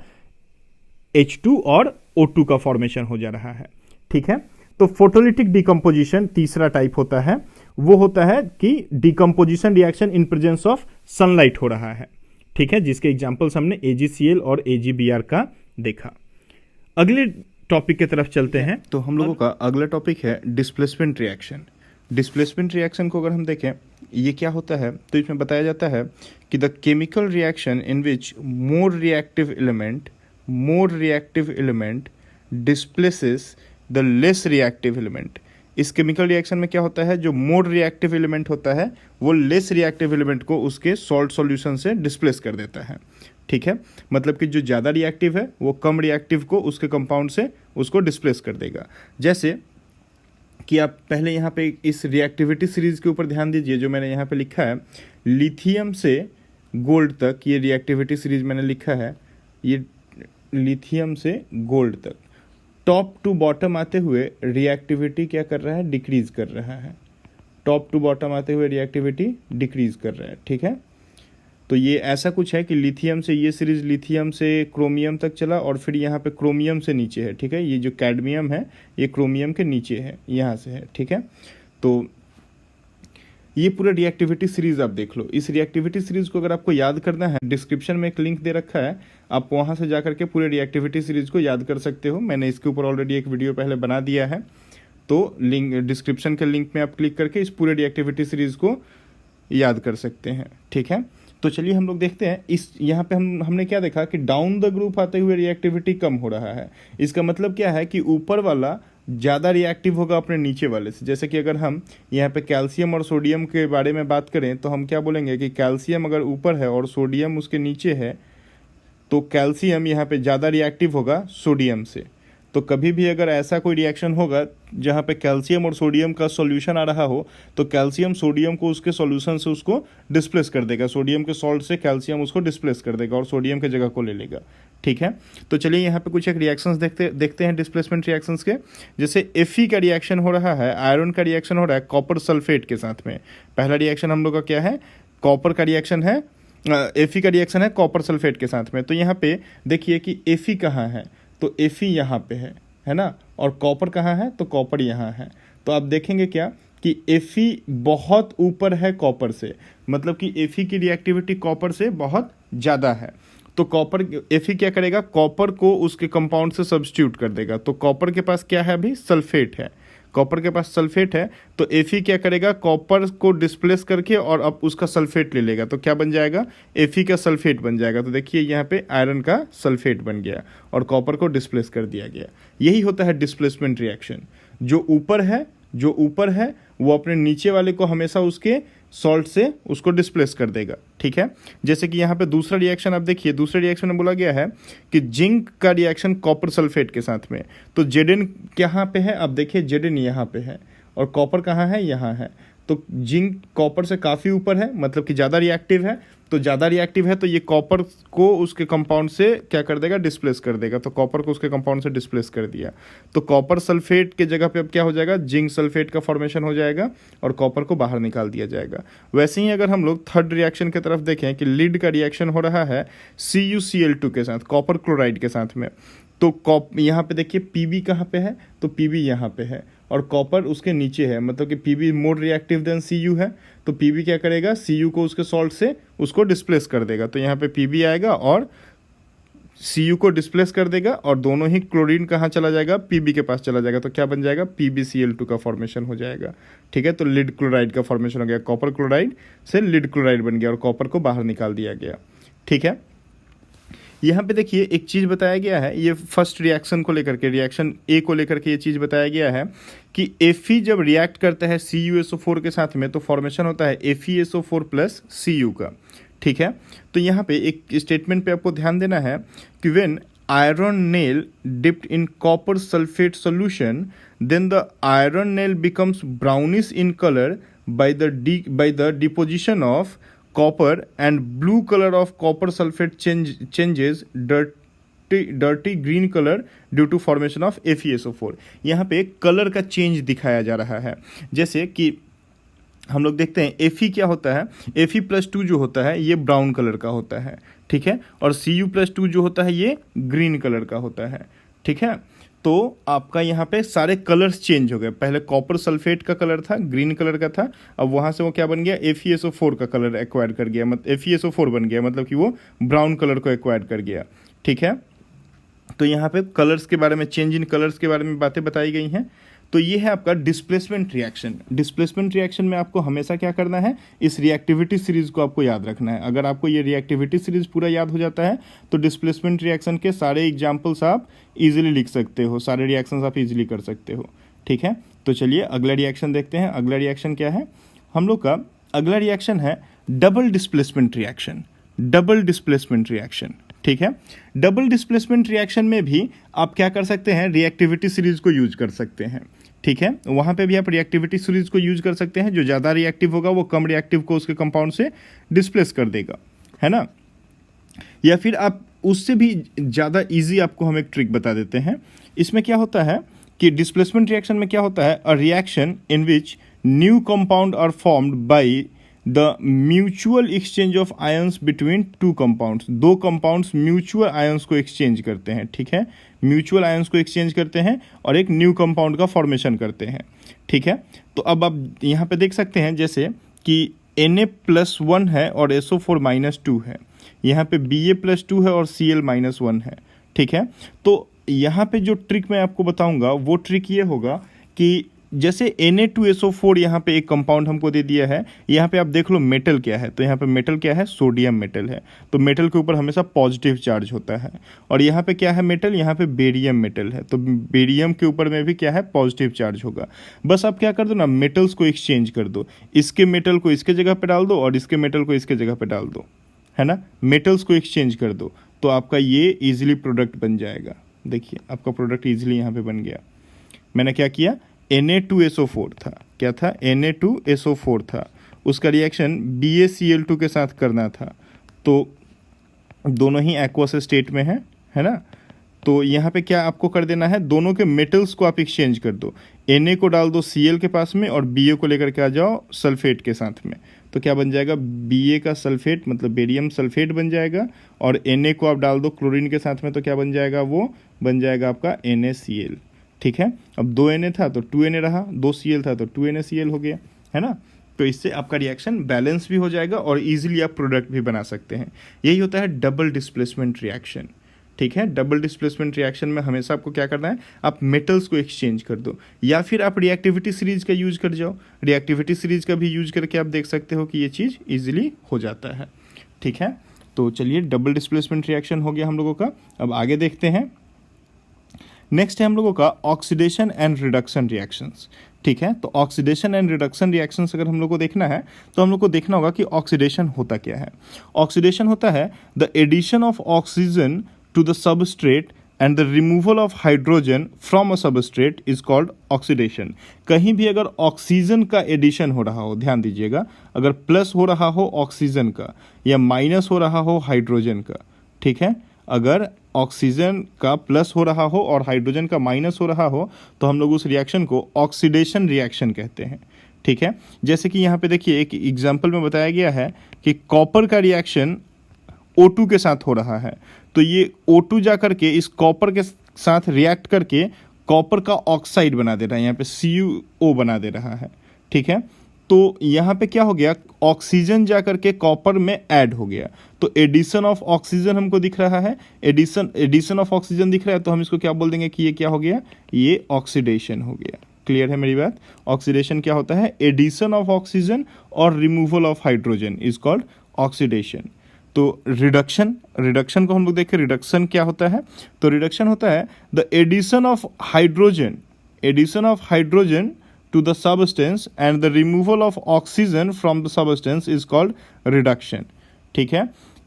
H2 और O2 का फॉर्मेशन हो जा रहा है। ठीक है, तो फोटोलिटिक डिकम्पोजिशन तीसरा टाइप होता है, वो होता है कि decomposition reaction in presence of sunlight हो रहा है। ठीक है, जिसके एग्जांपल्स हमने AgCl और AgBr का देखा। अगले टॉपिक की तरफ चलते हैं। तो हम लोगों का अगला टॉपिक है डिस्प्लेसमेंट रिएक्शन। डिस्प्लेसमेंट रिएक्शन को अगर हम देखें, ये क्या होता है, तो इसमें बताया जाता है कि the chemical reaction in which more reactive element displaces the less reactive element. इस केमिकल रिएक्शन में क्या होता है, जो मोर रिएक्टिव एलिमेंट होता है वो लेस रिएक्टिव एलिमेंट को उसके सॉल्ट सॉल्यूशन से डिस्प्लेस कर देता है। ठीक है, मतलब कि जो ज़्यादा रिएक्टिव है वो कम रिएक्टिव को उसके कंपाउंड से उसको डिस्प्लेस कर देगा। जैसे कि आप पहले यहाँ पे इस रिएक्टिविटी सीरीज के ऊपर ध्यान दीजिए, जो मैंने यहाँ पे लिखा है लिथियम से गोल्ड तक, ये रिएक्टिविटी सीरीज मैंने लिखा है, ये लिथियम से गोल्ड तक टॉप टू बॉटम आते हुए रिएक्टिविटी क्या कर रहा है, डिक्रीज कर रहा है। टॉप टू बॉटम आते हुए रिएक्टिविटी डिक्रीज कर रहा है। ठीक है, तो ये ऐसा कुछ है कि लिथियम से ये सीरीज लिथियम से क्रोमियम तक चला और फिर यहाँ पे क्रोमियम से नीचे है। ठीक है, ये जो कैडमियम है ये क्रोमियम के नीचे है, यहाँ से है। ठीक है, तो ये पूरा रिएक्टिविटी सीरीज आप देख लो। इस रिएक्टिविटी सीरीज को अगर आपको याद करना है, डिस्क्रिप्शन में एक लिंक दे रखा है, आप वहां से जाकर के पूरे रिएक्टिविटी सीरीज को याद कर सकते हो। मैंने इसके ऊपर ऑलरेडी एक वीडियो पहले बना दिया है, तो लिंक डिस्क्रिप्शन के लिंक में आप क्लिक करके इस पूरे रिएक्टिविटी सीरीज को याद कर सकते हैं। ठीक है, तो चलिए हम लोग देखते हैं। इस यहाँ पे हमने क्या देखा कि डाउन द ग्रुप आते हुए रिएक्टिविटी कम हो रहा है। इसका मतलब क्या है कि ऊपर वाला ज़्यादा रिएक्टिव होगा अपने नीचे वाले से। जैसे कि अगर हम यहाँ पे कैल्शियम और सोडियम के बारे में बात करें तो हम क्या बोलेंगे कि कैल्शियम अगर ऊपर है और सोडियम उसके नीचे है तो कैल्शियम यहाँ पे ज़्यादा रिएक्टिव होगा सोडियम से। तो कभी भी अगर ऐसा कोई रिएक्शन होगा जहाँ पे कैल्शियम और सोडियम का सॉल्यूशन आ रहा हो तो कैल्शियम सोडियम को उसके सॉल्यूशन से उसको डिस्प्लेस कर देगा, सोडियम के सॉल्ट से कैल्शियम उसको डिस्प्लेस कर देगा और सोडियम के जगह को ले लेगा। ठीक है, तो चलिए यहाँ पे कुछ एक रिएक्शंस देखते हैं डिस्प्लेसमेंट रिएक्शंस के। जैसे Fe का रिएक्शन हो रहा है, आयरन का रिएक्शन हो रहा है कॉपर सल्फेट के साथ में। पहला रिएक्शन हम लोग का क्या है, कॉपर का रिएक्शन है, Fe का रिएक्शन है कॉपर सल्फेट के साथ में। तो यहाँ पे देखिए कि Fe कहाँ है, तो Fe यहाँ पे है ना, और कॉपर कहाँ है, तो कॉपर यहाँ है। तो आप देखेंगे क्या कि Fe बहुत ऊपर है कॉपर से, मतलब कि Fe की रिएक्टिविटी कॉपर से बहुत ज़्यादा है। तो कॉपर Fe क्या करेगा, कॉपर को उसके कंपाउंड से सब्स्टिट्यूट कर देगा। तो कॉपर के पास क्या है, अभी सल्फेट है, कॉपर के पास सल्फेट है, तो Fe क्या करेगा, कॉपर को डिस्प्लेस करके और अब उसका सल्फेट ले लेगा। तो क्या बन जाएगा, Fe का सल्फेट बन जाएगा। तो देखिए यहाँ पे आयरन का सल्फेट बन गया और कॉपर को डिस्प्लेस कर दिया गया। यही होता है डिस्प्लेसमेंट रिएक्शन। जो ऊपर है वो अपने नीचे वाले को हमेशा उसके सॉल्ट से उसको डिस्प्लेस कर देगा। ठीक है, जैसे कि यहाँ पे दूसरा रिएक्शन आप देखिए, दूसरे रिएक्शन में बोला गया है कि जिंक का रिएक्शन कॉपर सल्फेट के साथ में। तो Zn कहाँ पे है, अब देखिए Zn यहाँ पे है और कॉपर कहाँ है, यहाँ है। तो जिंक कॉपर से काफ़ी ऊपर है, मतलब कि ज़्यादा रिएक्टिव है। तो ज़्यादा रिएक्टिव है तो ये कॉपर को उसके कंपाउंड से क्या कर देगा, डिस्प्लेस कर देगा। तो कॉपर को उसके कंपाउंड से डिस्प्लेस कर दिया, तो कॉपर सल्फेट के जगह पे अब क्या हो जाएगा, जिंक सल्फेट का फॉर्मेशन हो जाएगा और कॉपर को बाहर निकाल दिया जाएगा। वैसे ही अगर हम लोग थर्ड रिएक्शन की तरफ देखें कि लीड का रिएक्शन हो रहा है CuCl2 के साथ, कॉपर क्लोराइड के साथ में। तो यहाँ पे देखिए Pb कहाँ पे है, तो Pb यहाँ पे है और कॉपर उसके नीचे है, मतलब कि Pb more reactive than Cu है। तो Pb क्या करेगा, Cu को उसके सॉल्ट से उसको डिस्प्लेस कर देगा। तो यहाँ पे Pb आएगा और Cu को डिस्प्लेस कर देगा और दोनों ही क्लोरीन कहाँ चला जाएगा, Pb के पास चला जाएगा। तो क्या बन जाएगा, PbCl2 का फॉर्मेशन हो जाएगा। ठीक है, तो लीड क्लोराइड का फॉर्मेशन हो गया, कॉपर क्लोराइड से लीड क्लोराइड बन गया और कॉपर को बाहर निकाल दिया गया। ठीक है, यहाँ पे देखिए एक चीज़ बताया गया है, ये फर्स्ट रिएक्शन को लेकर के, रिएक्शन ए को लेकर के ये चीज़ बताया गया है कि Fe जब रिएक्ट करता है CuSO4 के साथ में तो फॉर्मेशन होता है FeSO4 प्लस Cu का। ठीक है, तो यहाँ पे एक स्टेटमेंट पे आपको ध्यान देना है कि when iron nail dipped in copper sulfate solution, then the iron nail becomes brownish in color by the deposition of copper, and blue color of copper sulfate changes dirty green color due to formation of FeSO4। यहाँ पे colour का change दिखाया जा रहा है। जैसे कि हम लोग देखते हैं Fe क्या होता है, Fe+2 जो होता है ये ब्राउन कलर का होता है, ठीक है, और Cu+2 जो होता है ये ग्रीन कलर का होता है, ठीक है। तो आपका यहाँ पे सारे कलर्स चेंज हो गए। पहले कॉपर सल्फेट का कलर था, ग्रीन कलर का था, अब वहाँ से वो क्या बन गया, FeSO4 का कलर एक्वायर कर गया, मतलब FeSO4 बन गया, मतलब कि वो ब्राउन कलर को एक्वायर कर गया, ठीक है। तो यहाँ पे कलर्स के बारे में, चेंज इन कलर्स के बारे में बातें बताई गई हैं। तो ये है आपका डिस्प्लेसमेंट रिएक्शन। डिस्प्लेसमेंट रिएक्शन में आपको हमेशा क्या करना है, इस रिएक्टिविटी सीरीज को आपको याद रखना है। अगर आपको ये रिएक्टिविटी सीरीज पूरा याद हो जाता है तो डिस्प्लेसमेंट रिएक्शन के सारे एग्जाम्पल्स आप इजीली लिख सकते हो, सारे रिएक्शंस आप इजीली कर सकते हो, ठीक है। तो चलिए अगला रिएक्शन देखते हैं। अगला रिएक्शन क्या है हम लोग का, अगला रिएक्शन है double displacement reaction. Double displacement reaction, ठीक है। डबल डिस्प्लेसमेंट रिएक्शन में भी आप क्या कर सकते हैं, रिएक्टिविटी सीरीज को यूज कर सकते हैं, ठीक है। वहाँ पे भी आप रिएक्टिविटी सीरीज को यूज कर सकते हैं। जो ज़्यादा रिएक्टिव होगा वो कम रिएक्टिव को उसके कंपाउंड से डिस्प्लेस कर देगा, है ना। या फिर आप उससे भी ज़्यादा इजी आपको हम एक ट्रिक बता देते हैं। इसमें क्या होता है कि डिस्प्लेसमेंट रिएक्शन में क्या होता है, a reaction in which new compound are formed by the mutual exchange of ions between two compounds. दो कंपाउंड्स म्यूचुअल आयंस को एक्सचेंज करते हैं, ठीक है, म्यूचुअल आयंस को एक्सचेंज करते हैं और एक न्यू कंपाउंड का फॉर्मेशन करते हैं, ठीक है। तो अब आप यहाँ पे देख सकते हैं जैसे कि Na+1 है और SO4-2 है, यहाँ पे Ba+2 है और Cl-1 है, ठीक है। तो यहाँ पे जो ट्रिक मैं आपको बताऊंगा वो ट्रिक ये होगा कि जैसे Na2SO4 यहाँ पे एक कंपाउंड हमको दे दिया है, यहाँ पे आप देख लो मेटल क्या है, तो यहाँ पे मेटल क्या है, सोडियम मेटल है, तो मेटल के ऊपर हमेशा पॉजिटिव चार्ज होता है। और यहाँ पे क्या है मेटल, यहाँ पे बेरियम मेटल है, तो बेरियम के ऊपर में भी क्या है, पॉजिटिव चार्ज होगा। बस आप क्या कर दो ना, मेटल्स को एक्सचेंज कर दो, इसके मेटल को इसके जगह पे डाल दो और इसके मेटल को इसके जगह पे डाल दो, है ना, मेटल्स को एक्सचेंज कर दो, तो आपका ये ईजिली प्रोडक्ट बन जाएगा। देखिए आपका प्रोडक्ट ईजिली यहाँ पे बन गया। मैंने क्या किया, Na2SO4 था, क्या था, Na2SO4 था, उसका रिएक्शन BaCl2 के साथ करना था, तो दोनों ही एक्वस स्टेट में है ना। तो यहाँ पे क्या आपको कर देना है, दोनों के मेटल्स को आप एक्सचेंज कर दो, Na को डाल दो Cl के पास में और Ba को लेकर के आ जाओ सल्फेट के साथ में, तो क्या बन जाएगा, Ba का सल्फेट मतलब बेरियम सल्फेट बन जाएगा, और Na को आप डाल दो क्लोरीन के साथ में, तो क्या बन जाएगा, वो बन जाएगा आपका NaCl, ठीक है। अब 2 Na था तो 2 Na रहा, 2 Cl था तो 2 NaCl हो गया, है ना। तो इससे आपका रिएक्शन बैलेंस भी हो जाएगा और इजीली आप प्रोडक्ट भी बना सकते हैं। यही होता है डबल डिस्प्लेसमेंट रिएक्शन, ठीक है। डबल डिस्प्लेसमेंट रिएक्शन में हमेशा आपको क्या करना है, आप मेटल्स को एक्सचेंज कर दो, या फिर आप रिएक्टिविटी सीरीज का यूज कर जाओ। रिएक्टिविटी सीरीज का भी यूज करके आप देख सकते हो कि ये चीज़ ईजिली हो जाता है, ठीक है। तो चलिए डबल डिस्प्लेसमेंट रिएक्शन हो गया हम लोगों का। अब आगे देखते हैं, नेक्स्ट है हम लोगों का ऑक्सीडेशन एंड रिडक्शन रिएक्शंस, ठीक है। तो ऑक्सीडेशन एंड रिडक्शन रिएक्शंस अगर हम लोग को देखना है तो हम लोग को देखना होगा कि ऑक्सीडेशन होता क्या है। ऑक्सीडेशन होता है the addition of oxygen to the substrate and the removal of hydrogen from a substrate is called oxidation. कहीं भी अगर ऑक्सीजन का एडिशन हो रहा हो, ध्यान दीजिएगा, अगर प्लस हो रहा हो ऑक्सीजन का या माइनस हो रहा हो हाइड्रोजन का, ठीक है, अगर ऑक्सीजन का प्लस हो रहा हो और हाइड्रोजन का माइनस हो रहा हो तो हम लोग उस रिएक्शन को ऑक्सीडेशन रिएक्शन कहते हैं, ठीक है। जैसे कि यहाँ पे देखिए एक एग्जांपल में बताया गया है कि कॉपर का रिएक्शन O2 के साथ हो रहा है, तो ये O2 जा करके इस कॉपर के साथ रिएक्ट करके कॉपर का ऑक्साइड बना दे रहा है, यहाँ पे CuO बना दे रहा है, ठीक है। तो यहाँ पे क्या हो गया, ऑक्सीजन जा करके कॉपर में ऐड हो गया, तो एडिशन ऑफ ऑक्सीजन हमको दिख रहा है, एडिशन ऑफ ऑक्सीजन दिख रहा है, तो हम इसको क्या बोल देंगे कि ये क्या हो गया, ये ऑक्सीडेशन हो गया। क्लियर है मेरी बात। ऑक्सीडेशन क्या होता है, एडिशन ऑफ ऑक्सीजन और removal of hydrogen is called oxidation. तो रिडक्शन, रिडक्शन को हम लोग देखें, रिडक्शन क्या होता है, तो रिडक्शन होता है the addition of hydrogen, addition of hydrogen to the substance and the removal of oxygen from the substance is called reduction, ठीक है।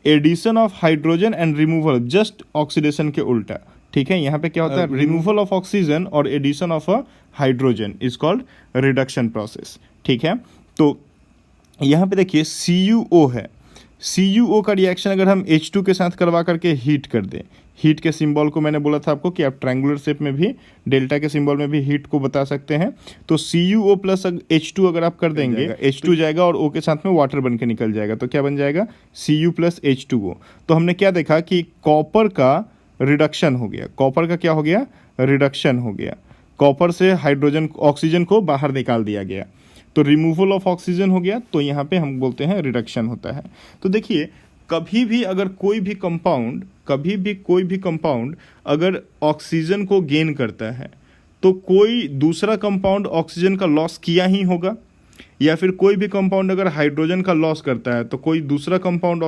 Addition of hydrogen and removal, just oxidation के उल्टा, ठीक है। यहाँ पे क्या होता है, रिमूवल ऑफ ऑक्सीजन और addition of a hydrogen is called reduction process, ठीक है। तो यहाँ पे देखिए CuO है, CuO का रिएक्शन अगर हम H2 के साथ करवा करके हीट कर दें, हीट के सिंबल को मैंने बोला था आपको कि आप ट्रायंगुलर शेप में भी, डेल्टा के सिंबल में भी हीट को बता सकते हैं। तो CuO प्लस H2 अगर आप कर देंगे, H2 जाएगा और O के साथ में वाटर बन के निकल जाएगा, तो क्या बन जाएगा, Cu प्लस H2O। तो हमने क्या देखा कि कॉपर का रिडक्शन हो गया, कॉपर का क्या हो गया, रिडक्शन हो गया, कॉपर से हाइड्रोजन ऑक्सीजन को बाहर निकाल दिया गया, तो रिमूवल ऑफ ऑक्सीजन हो गया, तो यहाँ पे हम बोलते हैं रिडक्शन होता है। तो देखिए कभी भी अगर कोई भी कंपाउंड अगर ऑक्सीजन को गेन करता है तो कोई दूसरा कंपाउंड ऑक्सीजन का लॉस किया ही होगा, या फिर कोई भी कंपाउंड अगर हाइड्रोजन का लॉस करता है तो कोई दूसरा कंपाउंड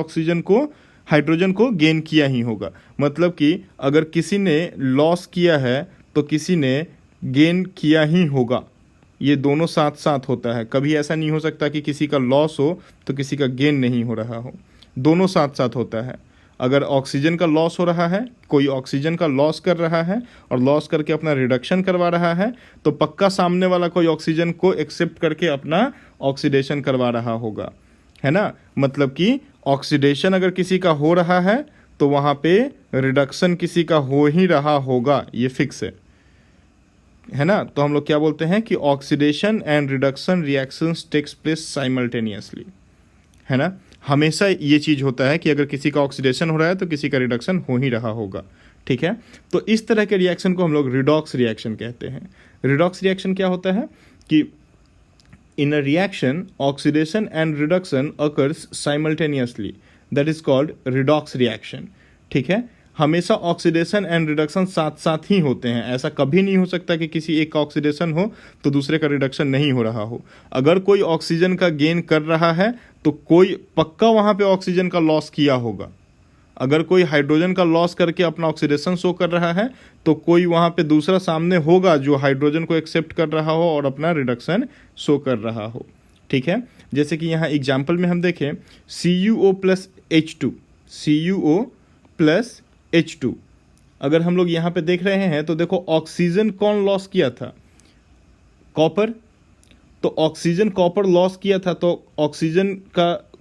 हाइड्रोजन को गेन किया ही होगा। मतलब कि अगर किसी ने लॉस किया है तो किसी ने गेन किया ही होगा, ये दोनों साथ साथ होता है। कभी ऐसा नहीं हो सकता कि किसी का लॉस हो तो किसी का गेन नहीं हो रहा हो, दोनों साथ साथ होता है। अगर ऑक्सीजन का लॉस हो रहा है, कोई ऑक्सीजन का लॉस कर रहा है और लॉस करके अपना रिडक्शन करवा रहा है, तो पक्का सामने वाला कोई ऑक्सीजन को एक्सेप्ट करके अपना ऑक्सीडेशन करवा रहा होगा, है ना। मतलब कि ऑक्सीडेशन अगर किसी का हो रहा है तो वहाँ पे रिडक्शन किसी का हो ही रहा होगा, ये फिक्स है ना। तो हम लोग क्या बोलते हैं कि oxidation and reduction reactions takes place simultaneously, है ना। हमेशा ये चीज़ होता है कि अगर किसी का ऑक्सीडेशन हो रहा है तो किसी का रिडक्शन हो ही रहा होगा, ठीक है। तो इस तरह के रिएक्शन को हम लोग रिडॉक्स रिएक्शन कहते हैं। रिडॉक्स रिएक्शन क्या होता है कि in a reaction oxidation and reduction occurs simultaneously, that is called redox reaction, ठीक है। हमेशा ऑक्सीडेशन एंड रिडक्शन साथ साथ ही होते हैं, ऐसा कभी नहीं हो सकता कि किसी एक का ऑक्सीडेशन हो तो दूसरे का रिडक्शन नहीं हो रहा हो। अगर कोई ऑक्सीजन का गेन कर रहा है तो कोई पक्का वहाँ पे ऑक्सीजन का लॉस किया होगा। अगर कोई हाइड्रोजन का लॉस करके अपना ऑक्सीडेशन शो कर रहा है तो कोई वहाँ पे दूसरा सामने होगा जो हाइड्रोजन को एक्सेप्ट कर रहा हो और अपना रिडक्शन शो कर रहा हो, ठीक है। जैसे कि यहाँ एग्जाम्पल में हम देखें CuO plus H2, CuO plus H2, अगर हम लोग यहाँ पे देख रहे हैं तो देखो ऑक्सीजन कौन लॉस किया था, कॉपर। तो ऑक्सीजन कॉपर लॉस किया था, तो ऑक्सीजन का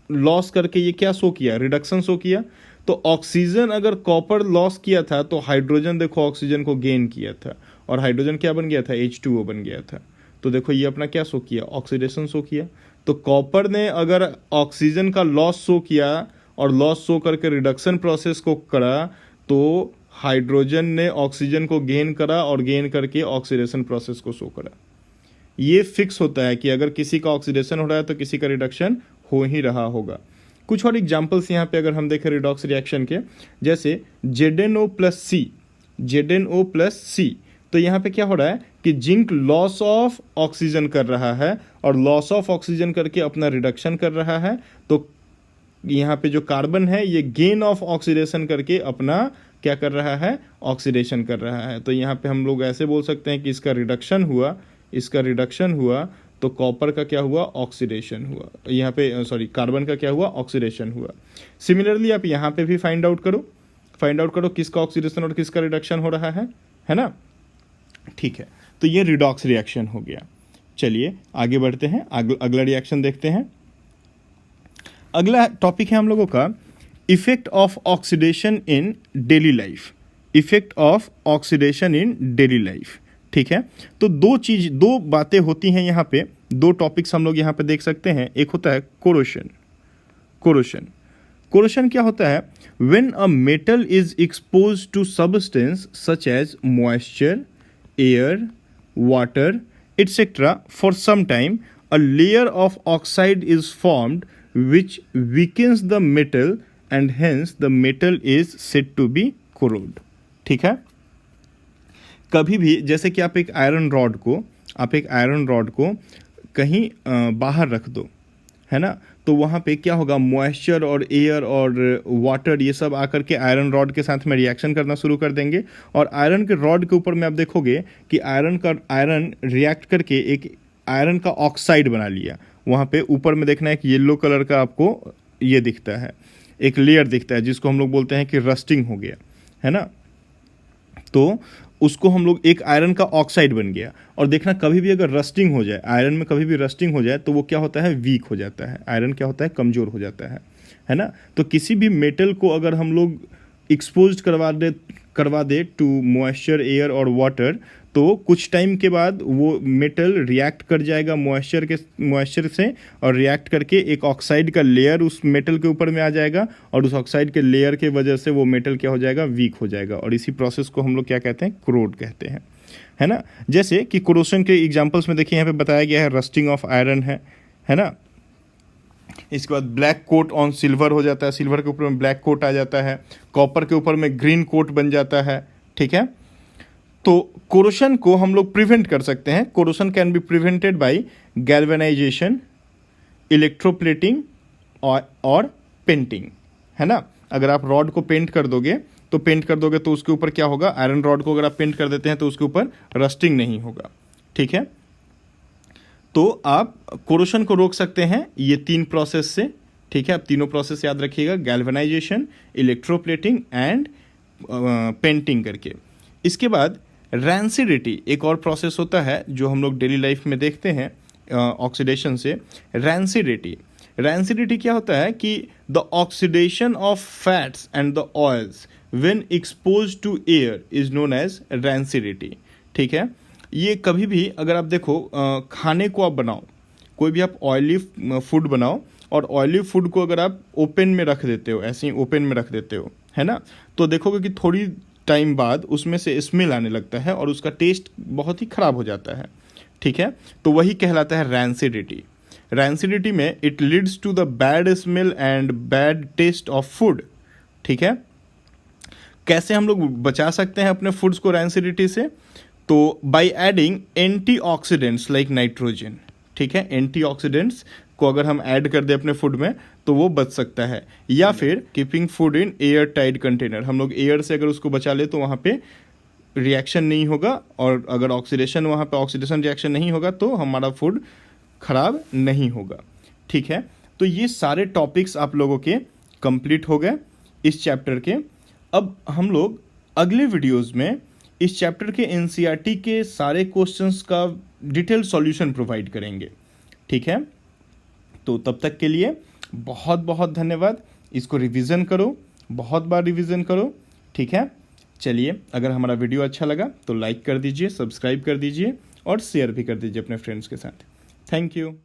लॉस करके ये क्या शो किया, रिडक्शन शो किया। तो ऑक्सीजन अगर कॉपर लॉस किया था तो हाइड्रोजन देखो ऑक्सीजन को गेन किया था और हाइड्रोजन क्या बन गया था, H2O बन गया था। तो देखो ये अपना क्या शो किया, ऑक्सीडेशन शो किया। तो कॉपर ने अगर ऑक्सीजन का लॉस शो किया और लॉस शो करके रिडक्शन प्रोसेस को करा, तो हाइड्रोजन ने ऑक्सीजन को गेन करा और गेन करके ऑक्सीडेशन प्रोसेस को शो करा। ये फिक्स होता है कि अगर किसी का ऑक्सीडेशन हो रहा है तो किसी का रिडक्शन हो ही रहा होगा। कुछ और एग्जांपल्स यहाँ पे अगर हम देखें रिडॉक्स रिएक्शन के, जैसे ZnO प्लस C, तो यहाँ पे क्या हो रहा है कि जिंक लॉस ऑफ ऑक्सीजन कर रहा है और लॉस ऑफ ऑक्सीजन करके अपना रिडक्शन कर रहा है। तो यहाँ पे जो कार्बन है ये गेन ऑफ ऑक्सीडेशन करके अपना क्या कर रहा है, ऑक्सीडेशन कर रहा है। तो यहाँ पे हम लोग ऐसे बोल सकते हैं कि इसका रिडक्शन हुआ तो कॉपर का क्या हुआ, ऑक्सीडेशन हुआ। यहाँ पे कार्बन का क्या हुआ, ऑक्सीडेशन हुआ। सिमिलरली आप यहाँ पे भी फाइंड आउट करो किसका ऑक्सीडेशन और किसका रिडक्शन हो रहा है ना, ठीक है। तो ये रिडॉक्स रिएक्शन हो गया। चलिए आगे बढ़ते हैं, अगला रिएक्शन देखते हैं। अगला टॉपिक है हम लोगों का effect of oxidation in daily life, ठीक है। तो दो बातें होती हैं यहाँ पे, दो टॉपिक्स हम लोग यहाँ पे देख सकते हैं। एक होता है कोरोशन क्या होता है, when a metal is expose to substance such as moisture, air, water etcetera for some time, a layer of oxide is formed which weakens the metal and hence the metal is said to be corrode, ठीक है। कभी भी जैसे कि आप एक iron rod को कहीं बाहर रख दो, है ना, तो वहाँ पे क्या होगा, मॉइस्चर और एयर और वाटर ये सब आकर के आयरन रॉड के साथ में रिएक्शन करना शुरू कर देंगे और आयरन के रॉड के ऊपर में आप देखोगे कि आयरन रिएक्ट करके एक आयरन का ऑक्साइड बना लिया। वहाँ पे ऊपर में देखना है कि येलो कलर का आपको ये दिखता है, एक लेयर दिखता है जिसको हम लोग बोलते हैं कि रस्टिंग हो गया, है ना। तो उसको हम लोग एक आयरन का ऑक्साइड बन गया। और देखना कभी भी अगर रस्टिंग हो जाए, आयरन में कभी भी रस्टिंग हो जाए तो वो क्या होता है, वीक हो जाता है, आयरन क्या होता है, कमज़ोर हो जाता है ना। तो किसी भी मेटल को अगर हम लोग एक्सपोज करवा दे टू मॉइस्चर, एयर और वाटर, तो कुछ टाइम के बाद वो मेटल रिएक्ट कर जाएगा मॉइस्चर से, और रिएक्ट करके एक ऑक्साइड का लेयर उस मेटल के ऊपर में आ जाएगा, और उस ऑक्साइड के लेयर के वजह से वो मेटल क्या हो जाएगा, वीक हो जाएगा। और इसी प्रोसेस को हम लोग क्या कहते हैं, कोरोड कहते हैं, है ना। जैसे कि कोरोशन के एग्जांपल्स में देखिए यहाँ पे बताया गया है, रस्टिंग ऑफ आयरन है ना। इसके बाद ब्लैक कोट ऑन सिल्वर हो जाता है, सिल्वर के ऊपर में ब्लैक कोट आ जाता है, कॉपर के ऊपर में ग्रीन कोट बन जाता है, ठीक है। तो कोरोशन को हम लोग प्रिवेंट कर सकते हैं। Corrosion can be prevented by galvanisation, electroplating और पेंटिंग, है ना। अगर आप रॉड को पेंट कर दोगे तो उसके ऊपर क्या होगा, आयरन रॉड को अगर आप पेंट कर देते हैं तो उसके ऊपर रस्टिंग नहीं होगा, ठीक है। तो आप कोरोशन को रोक सकते हैं ये 3 प्रोसेस से, ठीक है। आप तीनों प्रोसेस याद रखिएगा, गैल्वेनाइजेशन, इलेक्ट्रोप्लेटिंग एंड पेंटिंग करके। इसके बाद रैंसिडिटी एक और प्रोसेस होता है जो हम लोग डेली लाइफ में देखते हैं ऑक्सीडेशन से। रैंसिडिटी क्या होता है कि the oxidation of fats and the oils when expose to air is known as rancidity, ठीक है। ये कभी भी अगर आप देखो खाने को आप बनाओ, कोई भी आप ऑयली फूड बनाओ, और ऑयली फूड को अगर आप ओपन में रख देते हो, ऐसे ही ओपन में रख देते हो, है ना, तो देखोगे कि थोड़ी टाइम बाद उसमें से स्मेल आने लगता है और उसका टेस्ट बहुत ही ख़राब हो जाता है, ठीक है। तो वही कहलाता है रैंसिडिटी। रैंसिडिटी में it leads to the bad smell and bad taste of food, ठीक है। कैसे हम लोग बचा सकते हैं अपने फूड्स को रैंसिडिटी से, तो by adding antioxidants like nitrogen, ठीक है। एंटीऑक्सीडेंट्स को अगर हम ऐड कर दें अपने फूड में तो वो बच सकता है, या फिर keeping food in air tight container, हम लोग एयर से अगर उसको बचा ले तो वहाँ पे रिएक्शन नहीं होगा, और अगर ऑक्सीडेशन वहाँ पे ऑक्सीडेशन रिएक्शन नहीं होगा तो हमारा फूड खराब नहीं होगा, ठीक है। तो ये सारे टॉपिक्स आप लोगों के कंप्लीट हो गए इस चैप्टर के। अब हम लोग अगले वीडियोज़ में इस चैप्टर के एनसीईआरटी के सारे क्वेश्चंस का डिटेल सॉल्यूशन प्रोवाइड करेंगे, ठीक है। तो तब तक के लिए बहुत बहुत धन्यवाद। इसको रिवीजन करो, बहुत बार रिवीजन करो, ठीक है। चलिए, अगर हमारा वीडियो अच्छा लगा तो लाइक कर दीजिए, सब्सक्राइब कर दीजिए और शेयर भी कर दीजिए अपने फ्रेंड्स के साथ। Thank you.